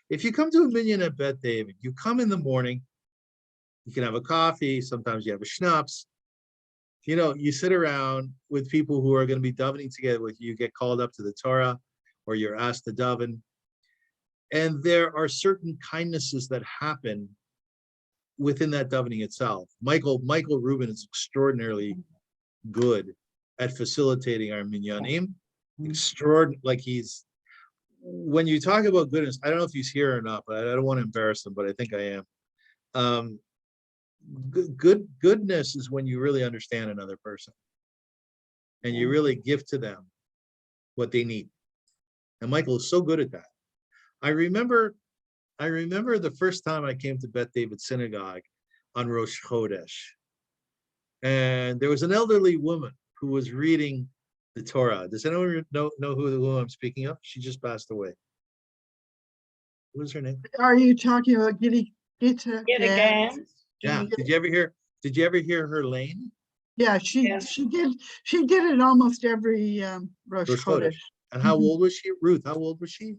[SPEAKER 2] If you come to a Minyan at Beth David, you come in the morning, you can have a coffee, sometimes you have a schnapps. You know, you sit around with people who are going to be davening together with you, get called up to the Torah, or you're asked to daven. And there are certain kindnesses that happen within that davening itself. Michael Rubin is extraordinarily good at facilitating our minyanim. Like when you talk about goodness, I don't know if he's here or not, but I don't want to embarrass him, but I think I am. Goodness is when you really understand another person and you really give to them what they need. And Michael is so good at that. I remember the first time I came to Beth David Synagogue on Rosh Chodesh, and there was an elderly woman who was reading the Torah. Does anyone know who I'm speaking of? She just passed away. What was her name?
[SPEAKER 10] Are you talking about Gita?
[SPEAKER 11] Again?
[SPEAKER 2] Yeah. Did you ever hear her lane?
[SPEAKER 10] Yeah, she did it almost every Rosh Chodesh.
[SPEAKER 2] And how old was she? Ruth, how old was she?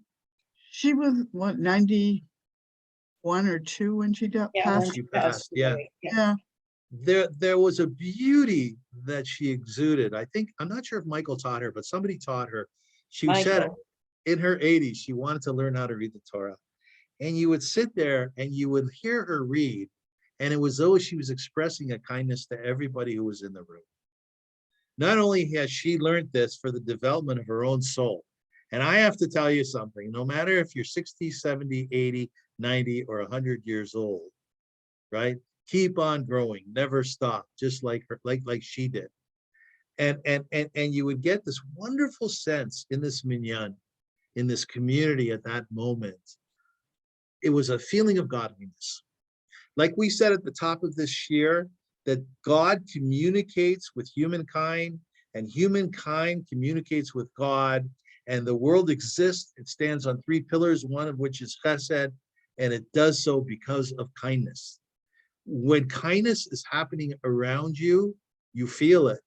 [SPEAKER 10] She was, what, 91 or 2 when she passed?
[SPEAKER 2] She passed, yeah.
[SPEAKER 10] Yeah.
[SPEAKER 2] There was a beauty that she exuded. I'm not sure if Michael taught her, but somebody taught her. She said in her 80s, she wanted to learn how to read the Torah. And you would sit there and you would hear her read, and it was though she was expressing a kindness to everybody who was in the room. Not only has she learned this for the development of her own soul, and I have to tell you something, no matter if you're 60, 70, 80, 90, or 100 years old, right? Keep on growing, never stop, just like her, like she did. And you would get this wonderful sense in this minyan, in this community at that moment. It was a feeling of godliness. Like we said at the top of this year, that God communicates with humankind and humankind communicates with God, and the world exists. It stands on three pillars, one of which is chesed, and it does so because of kindness. When kindness is happening around you, you feel it,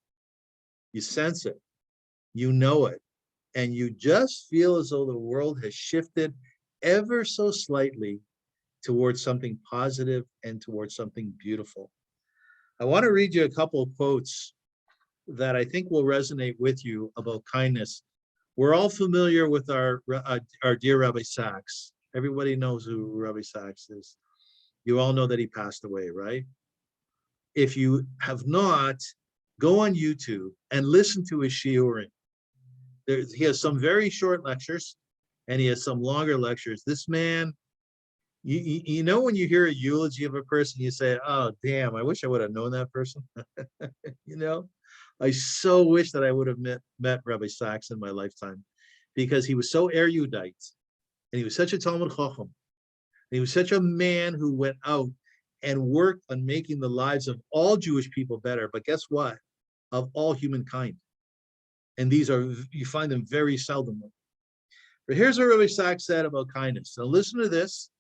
[SPEAKER 2] you sense it, you know it, and you just feel as though the world has shifted ever so slightly towards something positive and towards something beautiful. I want to read you a couple of quotes that I think will resonate with you about kindness. We're all familiar with our dear Rabbi Sachs. Everybody knows who Rabbi Sachs is. You all know that he passed away, right? If you have not, go on YouTube and listen to his shiurim. He has some very short lectures and he has some longer lectures. This man, you know, when you hear a eulogy of a person, you say, oh, damn, I wish I would have known that person. You know, I so wish that I would have met Rabbi Sachs in my lifetime, because he was so erudite and he was such a Talmud Chacham. He was such a man who went out and worked on making the lives of all Jewish people better. But guess what? Of all humankind. And these are, you find them very seldom. But here's what Rabbi Sachs said about kindness. So listen to this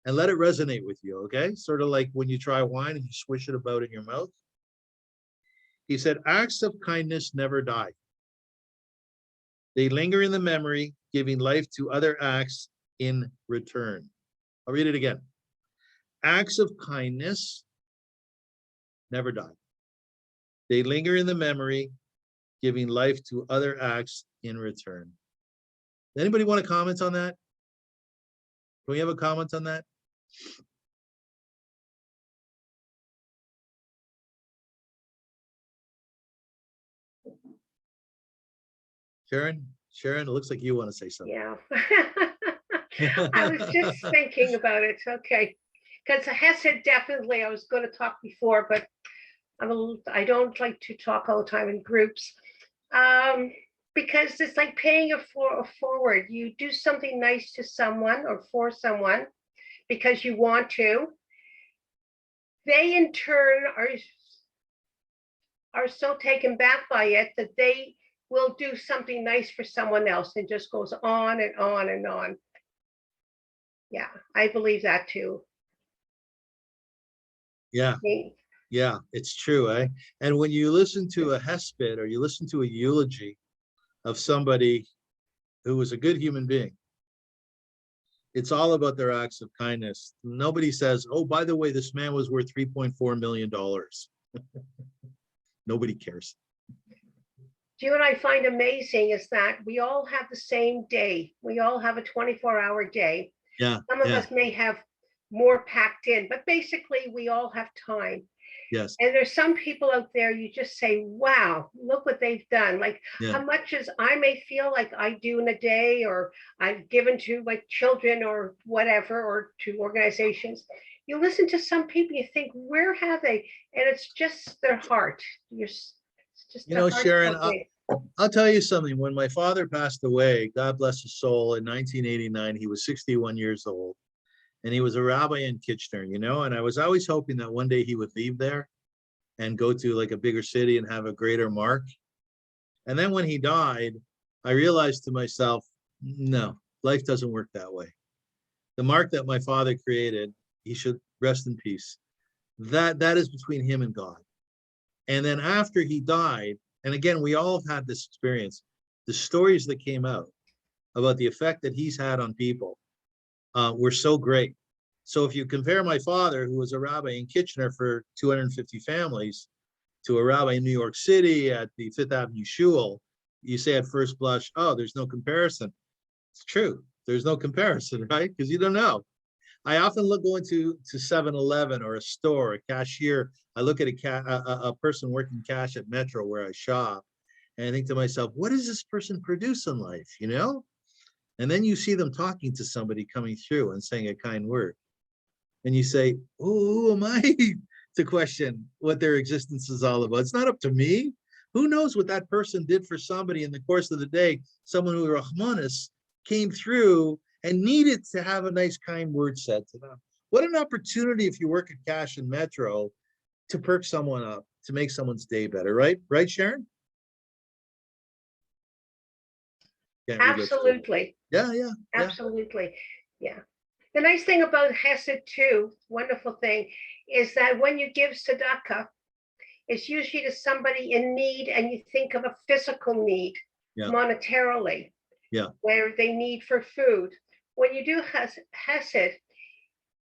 [SPEAKER 2] and let it resonate with you, okay? Sort of like when you try wine and you swish it about in your mouth. He said, acts of kindness never die. They linger in the memory, giving life to other acts in return. I'll read it again. Acts of kindness never die. They linger in the memory, giving life to other acts in return. Anybody want to comment on that? Can we have a comment on that? Sharon, it looks like you want to say something.
[SPEAKER 12] Yeah. I was just thinking about it. Okay. Because Hesed definitely, I was going to talk before, but I don't like to talk all the time in groups. Because it's like paying a forward. You do something nice to someone or for someone because you want to. They in turn are so taken back by it that they will do something nice for someone else, and just goes on and on and on. Yeah, I believe that too.
[SPEAKER 2] Yeah, yeah, it's true, eh? And when you listen to a hesped or you listen to a eulogy of somebody who was a good human being, it's all about their acts of kindness. Nobody says, oh, by the way, this man was worth $3.4 million. Nobody cares.
[SPEAKER 12] Do you know what I find amazing is that we all have the same day. We all have a 24-hour day.
[SPEAKER 2] Yeah.
[SPEAKER 12] Some of us may have more packed in, but basically we all have time.
[SPEAKER 2] Yes.
[SPEAKER 12] And there's some people out there, you just say, wow, look what they've done. Like how much as I may feel like I do in a day, or I've given to my children or whatever, or to organizations. You listen to some people, you think, where have they? And it's just their heart.
[SPEAKER 2] You know, Sharon, I'll tell you something. When my father passed away, God bless his soul, in 1989, he was 61 years old. And he was a rabbi in Kitchener, you know, and I was always hoping that one day he would leave there and go to like a bigger city and have a greater mark. And then when he died, I realized to myself, no, life doesn't work that way. The mark that my father created, he should rest in peace. That is between him and God. And then after he died, and again, we all have had this experience, the stories that came out about the effect that he's had on people were so great. So if you compare my father, who was a rabbi in Kitchener for 250 families, to a rabbi in New York City at the Fifth Avenue Shul, you say at first blush, oh, there's no comparison. It's true. There's no comparison, right? Because you don't know. I often go into 7-Eleven or a store, a cashier. I look at a person working cash at Metro where I shop, and I think to myself, what does this person produce in life, you know? And then you see them talking to somebody coming through and saying a kind word. And you say, oh, who am I to question what their existence is all about? It's not up to me. Who knows what that person did for somebody in the course of the day? Someone who Rahmanis came through and needed to have a nice kind word said to them. What an opportunity if you work at Cash and Metro to perk someone up, to make someone's day better, right? Right, Sharon?
[SPEAKER 12] Absolutely.
[SPEAKER 2] Yeah, yeah.
[SPEAKER 12] Absolutely. Yeah. The nice thing about Hesed too, wonderful thing, is that when you give tzedakah, it's usually to somebody in need, and you think of a physical need, monetarily, where they need for food. When you do Hesed,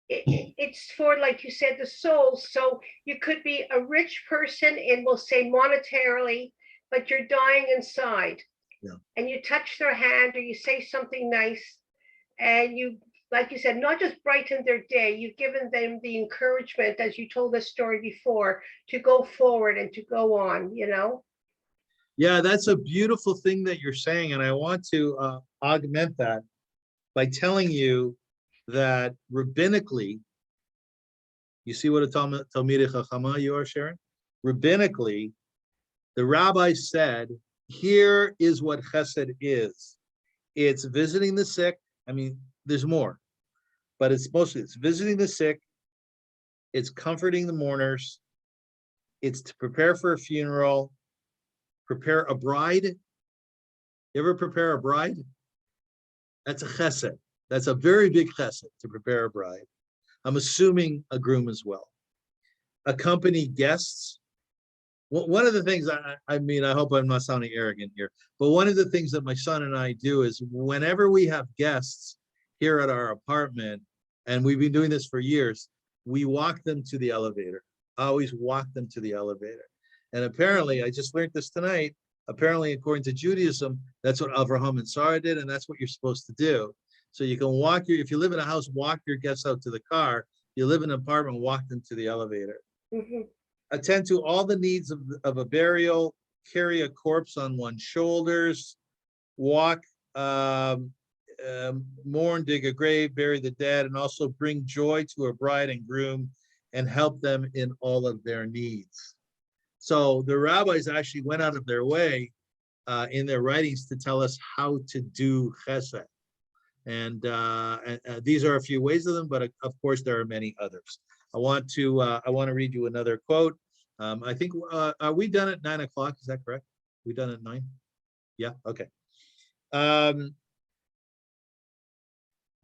[SPEAKER 12] it's for, like you said, the soul. So you could be a rich person and we'll say monetarily, but you're dying inside. And you touch their hand or you say something nice, and you, like you said, not just brighten their day, you've given them the encouragement, as you told this story before, to go forward and to go on, you know?
[SPEAKER 2] Yeah, that's a beautiful thing that you're saying. And I want to augment that by telling you that rabbinically, you see what a Talmidei Chachama you are, Sharon? Rabbinically, the rabbi said, here is what chesed is. It's visiting the sick. I mean, there's more, but it's visiting the sick. It's comforting the mourners. It's to prepare for a funeral, prepare a bride. You ever prepare a bride? That's a chesed. That's a very big chesed to prepare a bride. I'm assuming a groom as well. Accompany guests. One of the things, I mean, I hope I'm not sounding arrogant here, but one of the things that my son and I do is whenever we have guests here at our apartment, and we've been doing this for years, we walk them to the elevator. I always walk them to the elevator. And apparently, I just learned this tonight, apparently, according to Judaism, that's what Avraham and Sarah did, and that's what you're supposed to do. So you can walk if you live in a house, walk your guests out to the car. You live in an apartment, walk them to the elevator. Attend to all the needs of a burial, carry a corpse on one's shoulders, walk, mourn, dig a grave, bury the dead, and also bring joy to a bride and groom and help them in all of their needs. So the rabbis actually went out of their way in their writings to tell us how to do chesed. And these are a few ways of them, but of course there are many others. I want to read you another quote. I think, are we done at 9 o'clock? Is that correct? We done at 9? Yeah, okay. The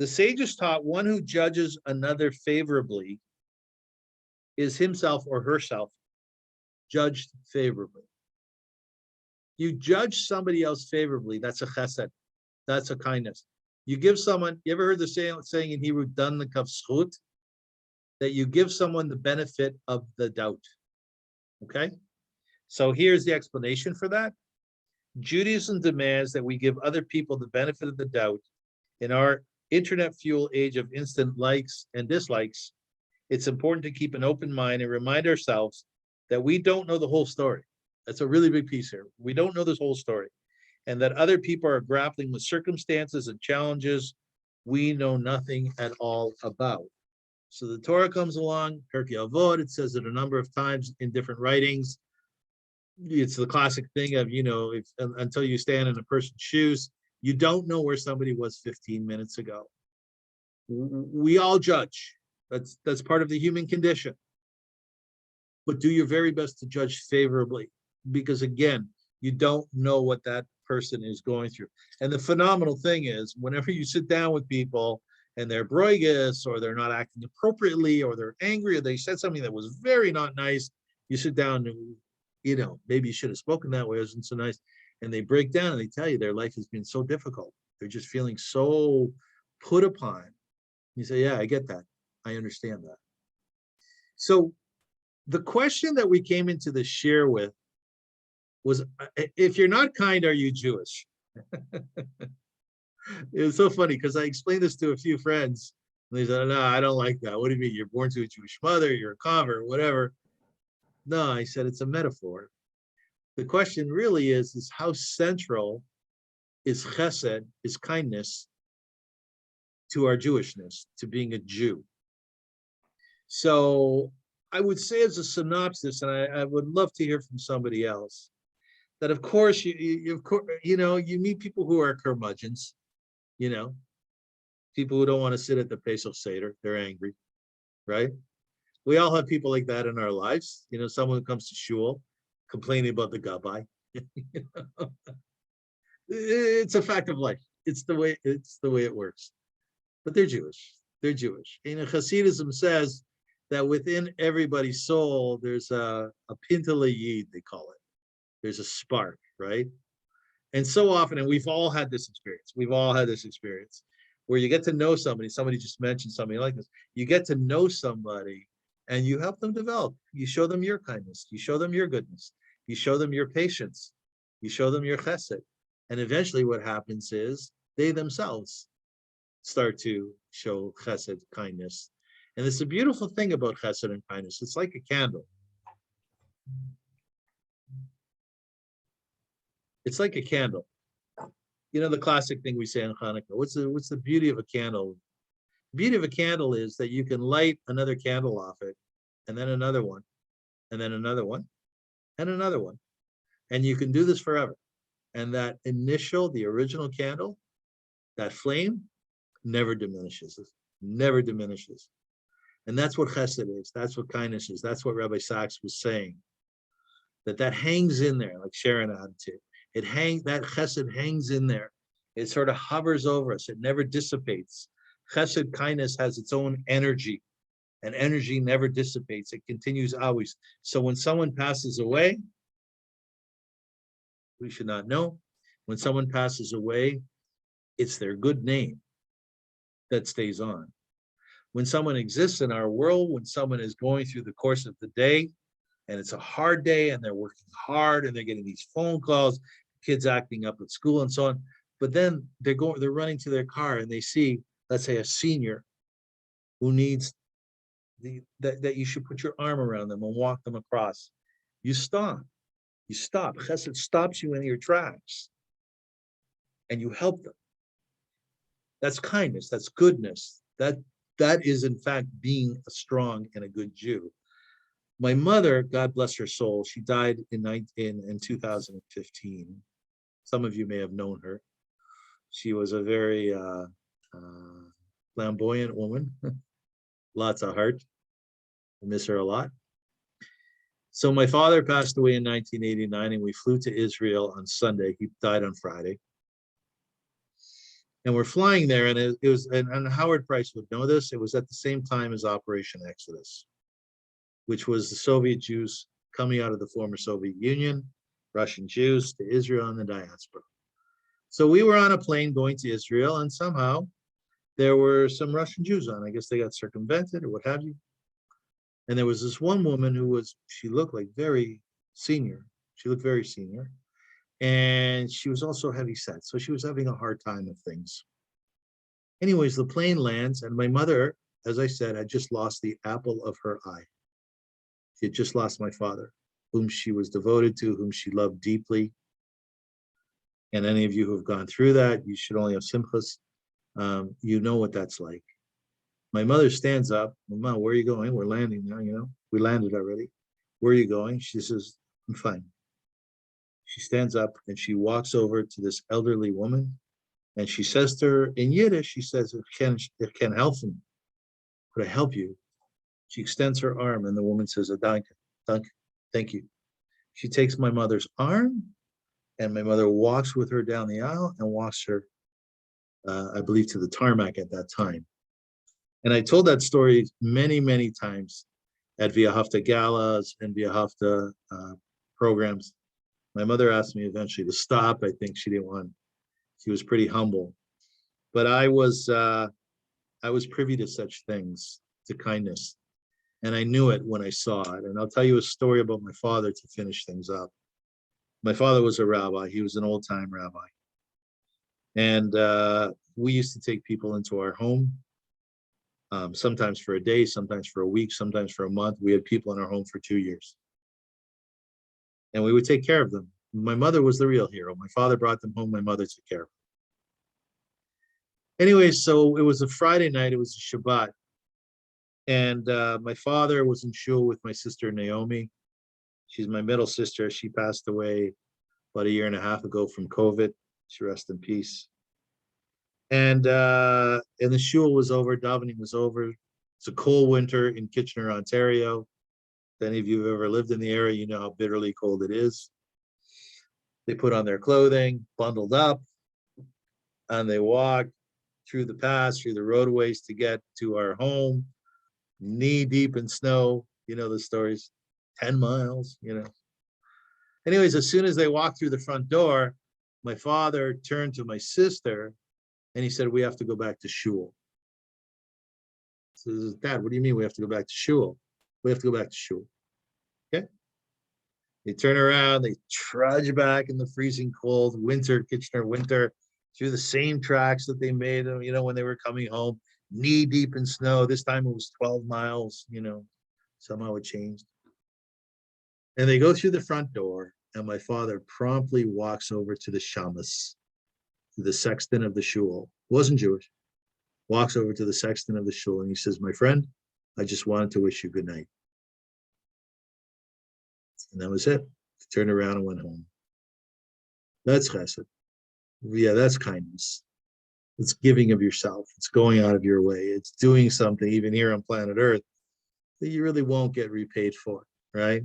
[SPEAKER 2] sages taught one who judges another favorably is himself or herself judged favorably. You judge somebody else favorably, that's a chesed, that's a kindness. You give someone, you ever heard the saying in Hebrew, dan l'kav zchut, that you give someone the benefit of the doubt, okay? So here's the explanation for that. Judaism demands that we give other people the benefit of the doubt. In our internet fuel age of instant likes and dislikes, it's important to keep an open mind and remind ourselves that we don't know the whole story. That's a really big piece here. We don't know this whole story. And that other people are grappling with circumstances and challenges we know nothing at all about. So the Torah comes along, Pirkei Avot, it says it a number of times in different writings. It's the classic thing of, you know, until you stand in a person's shoes, you don't know where somebody was 15 minutes ago. We all judge. That's part of the human condition. But do your very best to judge favorably, because again, you don't know what that person is going through. And the phenomenal thing is, whenever you sit down with people and they're broigus, or they're not acting appropriately, or they're angry, or they said something that was very not nice, you sit down and, you know, maybe you should have spoken that way, it wasn't so nice. And they break down and they tell you their life has been so difficult. They're just feeling so put upon. You say, yeah, I get that. I understand that. So the question that we came into the share with was, if you're not kind, are you Jewish? It was so funny because I explained this to a few friends. And they said, no, I don't like that. What do you mean? You're born to a Jewish mother, you're a convert, whatever. No, I said, it's a metaphor. The question really is how central is chesed, is kindness, to our Jewishness, to being a Jew? So I would say as a synopsis, and I would love to hear from somebody else, that of course, you know, you meet people who are curmudgeons, you know, people who don't want to sit at the Pesach Seder, they're angry, right? We all have people like that in our lives. You know, someone who comes to shul complaining about the gabbai. You know? It's a fact of life. It's the way it works. But they're Jewish. They're Jewish. And Hasidism says that within everybody's soul, there's a pintele yid, they call it. There's a spark, right? And so often, and we've all had this experience. We've all had this experience where you get to know somebody. Somebody just mentioned something like this. You get to know somebody and you help them develop. You show them your kindness. You show them your goodness. You show them your patience. You show them your chesed. And eventually what happens is they themselves start to show chesed, kindness. And it's a beautiful thing about chesed and kindness. It's like a candle. It's like a candle. You know, the classic thing we say in Hanukkah, what's the beauty of a candle? The beauty of a candle is that you can light another candle off it, and then another one, and then another one, and another one. And you can do this forever. And that initial, the original candle, that flame never diminishes. Never diminishes. And that's what chesed is. That's what kindness is. That's what Rabbi Sachs was saying. That hangs in there, like Sharon added to. That chesed hangs in there. It sort of hovers over us. It never dissipates. Chesed, kindness, has its own energy, and energy never dissipates. It continues always. So when someone passes away, we should not know. When someone passes away, it's their good name that stays on. When someone exists in our world, when someone is going through the course of the day, and it's a hard day, and they're working hard, and they're getting these phone calls, kids acting up at school and so on, but then they're running to their car and they see, let's say, a senior who needs that you should put your arm around them and walk them across. You stop. You stop. Chesed stops you in your tracks, and you help them. That's kindness. That's goodness. That is, in fact, being a strong and a good Jew. My mother, God bless her soul, she died in 2015. Some of you may have known her. She was a very flamboyant woman, lots of heart. I miss her a lot. So my father passed away in 1989, and we flew to Israel on Sunday. He died on Friday. And we're flying there, and it was, and Howard Price would know this, it was at the same time as Operation Exodus, which was the Soviet Jews coming out of the former Soviet Union, Russian Jews to Israel and the diaspora. So we were on a plane going to Israel, and somehow there were some Russian Jews on. I guess they got circumvented or what have you. And there was this one woman she looked like very senior. She looked very senior. And she was also heavy set. So she was having a hard time of things. Anyways, the plane lands, and my mother, as I said, had just lost the apple of her eye. She had just lost my father, whom she was devoted to, whom she loved deeply. And any of you who have gone through that, you should only have simchas. You know what that's like. My mother stands up. Mama, where are you going? We're landing now, you know. We landed already. Where are you going? She says, I'm fine. She stands up and she walks over to this elderly woman, and she says to her in Yiddish, she says, "Ich can helfen. Could I help you?" She extends her arm, and the woman says, "Danke, danke, thank you." She takes my mother's arm, and my mother walks with her down the aisle and walks her, I believe, to the tarmac at that time. And I told that story many, many times at Via Hafta galas and Via Hafta programs. My mother asked me eventually to stop. I think she didn't want. She was pretty humble, but I was privy to such things, to kindness, and I knew it when I saw it. And I'll tell you a story about my father to finish things up. My father was a rabbi. He was an old-time rabbi, and we used to take people into our home. Sometimes for a day, sometimes for a week, sometimes for a month. We had people in our home for 2 years. And we would take care of them. My mother was the real hero. My father brought them home. My mother took care of them. Anyway, so it was a Friday night. It was a Shabbat. And my father was in shul with my sister, Naomi. She's my middle sister. She passed away about 1.5 years ago from COVID. She rest in peace. And the shul was over. Davening was over. It's a cold winter in Kitchener, Ontario. If any of you have ever lived in the area, you know how bitterly cold it is. They put on their clothing, bundled up, and they walk through the paths, through the roadways to get to our home, knee deep in snow. You know the stories, 10 miles, you know. Anyways, as soon as they walked through the front door, my father turned to my sister and he said, "We have to go back to shul." So, "Dad, what do you mean we have to go back to shul?" "We have to go back to shul." Okay. They turn around, they trudge back in the freezing cold winter, Kitchener winter, through the same tracks that they made, you know, when they were coming home, knee deep in snow. This time it was 12 miles, you know, somehow it changed. And they go through the front door, and my father promptly walks over to the shamus, to the sexton of the shul. Wasn't Jewish. Walks over to the sexton of the shul, and he says, "My friend, I just wanted to wish you good night." And that was it. Turned around and went home. That's chesed. Yeah, that's kindness. It's giving of yourself. It's going out of your way. It's doing something, even here on planet Earth, that you really won't get repaid for, right?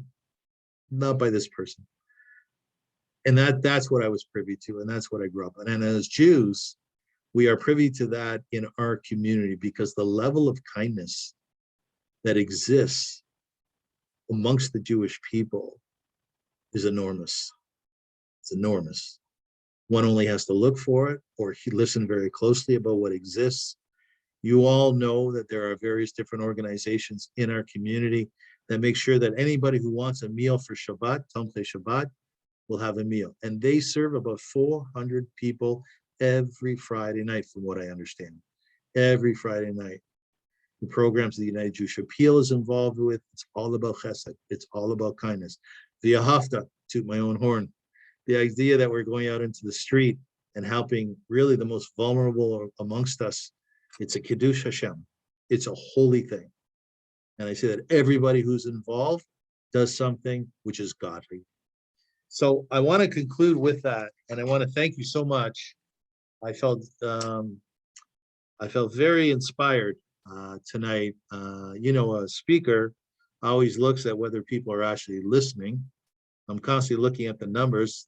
[SPEAKER 2] Not by this person. And that's what I was privy to, and that's what I grew up on. And as Jews, we are privy to that in our community because the level of kindness that exists amongst the Jewish people is enormous. It's enormous. One only has to look for it or listen very closely about what exists. You all know that there are various different organizations in our community that make sure that anybody who wants a meal for Shabbat, Tomchei Shabbat, will have a meal. And they serve about 400 people every Friday night, from what I understand. Every Friday night. The programs the United Jewish Appeal is involved with, it's all about chesed. It's all about kindness. The Ahavta, toot my own horn. The idea that we're going out into the street and helping really the most vulnerable amongst us, it's a Kiddush Hashem. It's a holy thing. And I say that everybody who's involved does something which is godly. So I want to conclude with that, and I want to thank you so much. I felt very inspired tonight. You know, a speaker always looks at whether people are actually listening. I'm constantly looking at the numbers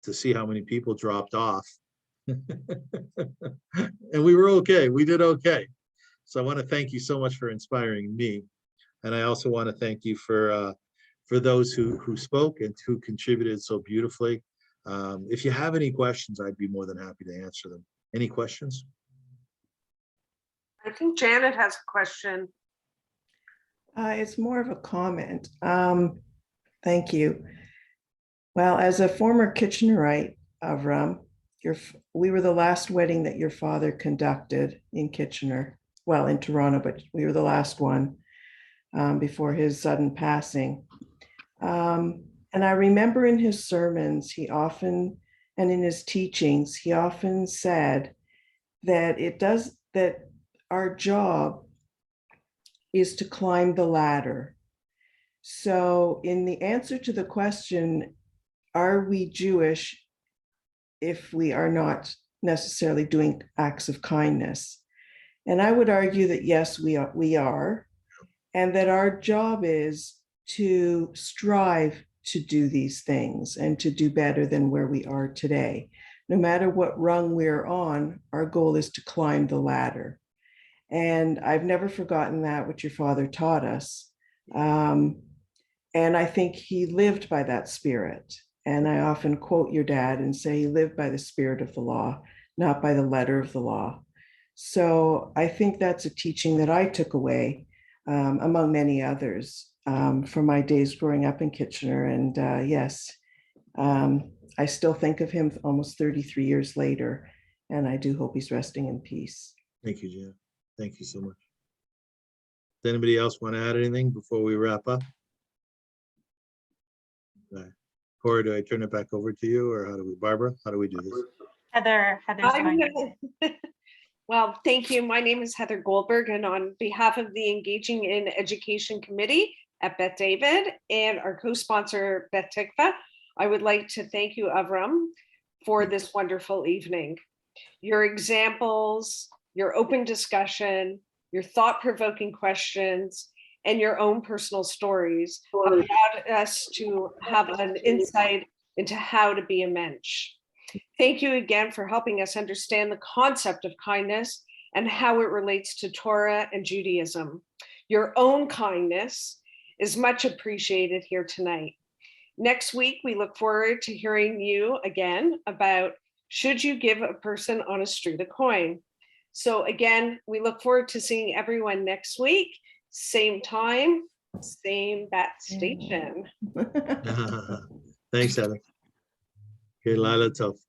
[SPEAKER 2] to see how many people dropped off. And we were okay. We did okay. So I want to thank you so much for inspiring me. And I also want to thank you for those who spoke and who contributed so beautifully. If you have any questions, I'd be more than happy to answer them. Any questions?
[SPEAKER 5] I think Janet has a question.
[SPEAKER 13] It's more of a comment. Thank you. Well, as a former Kitchenerite, Avrum, we were the last wedding that your father conducted in Kitchener. Well, in Toronto, but we were the last one before his sudden passing. And I remember in his sermons, he often, and in his teachings, he often said that our job is to climb the ladder. So in the answer to the question, are we Jewish if we are not necessarily doing acts of kindness? And I would argue that yes, we are, and that our job is to strive to do these things and to do better than where we are today. No matter what rung we're on, our goal is to climb the ladder. And I've never forgotten that, what your father taught us. And I think he lived by that spirit. And I often quote your dad and say he lived by the spirit of the law, not by the letter of the law. So I think that's a teaching that I took away, among many others, from my days growing up in Kitchener. And yes, I still think of him almost 33 years later, and I do hope he's resting in peace.
[SPEAKER 2] Thank you, Jan. Thank you so much. Does anybody else want to add anything before we wrap up? Okay. Corey, do I turn it back over to you, or Barbara, how do we do this?
[SPEAKER 14] Heather's going.
[SPEAKER 5] Well, thank you. My name is Heather Goldberg, and on behalf of the Engaging in Education Committee at Beth David and our co-sponsor, Beth Tikva, I would like to thank you, Avrum, for this wonderful evening. Your examples, your open discussion, your thought-provoking questions, and your own personal stories allowed us to have an insight into how to be a mensch. Thank you again for helping us understand the concept of kindness and how it relates to Torah and Judaism. Your own kindness is much appreciated here tonight. Next week, we look forward to hearing you again about should you give a person on a street a coin. So again, we look forward to seeing everyone next week, same time, same bat station.
[SPEAKER 2] Thanks, Heather. Okay, Lila Tov.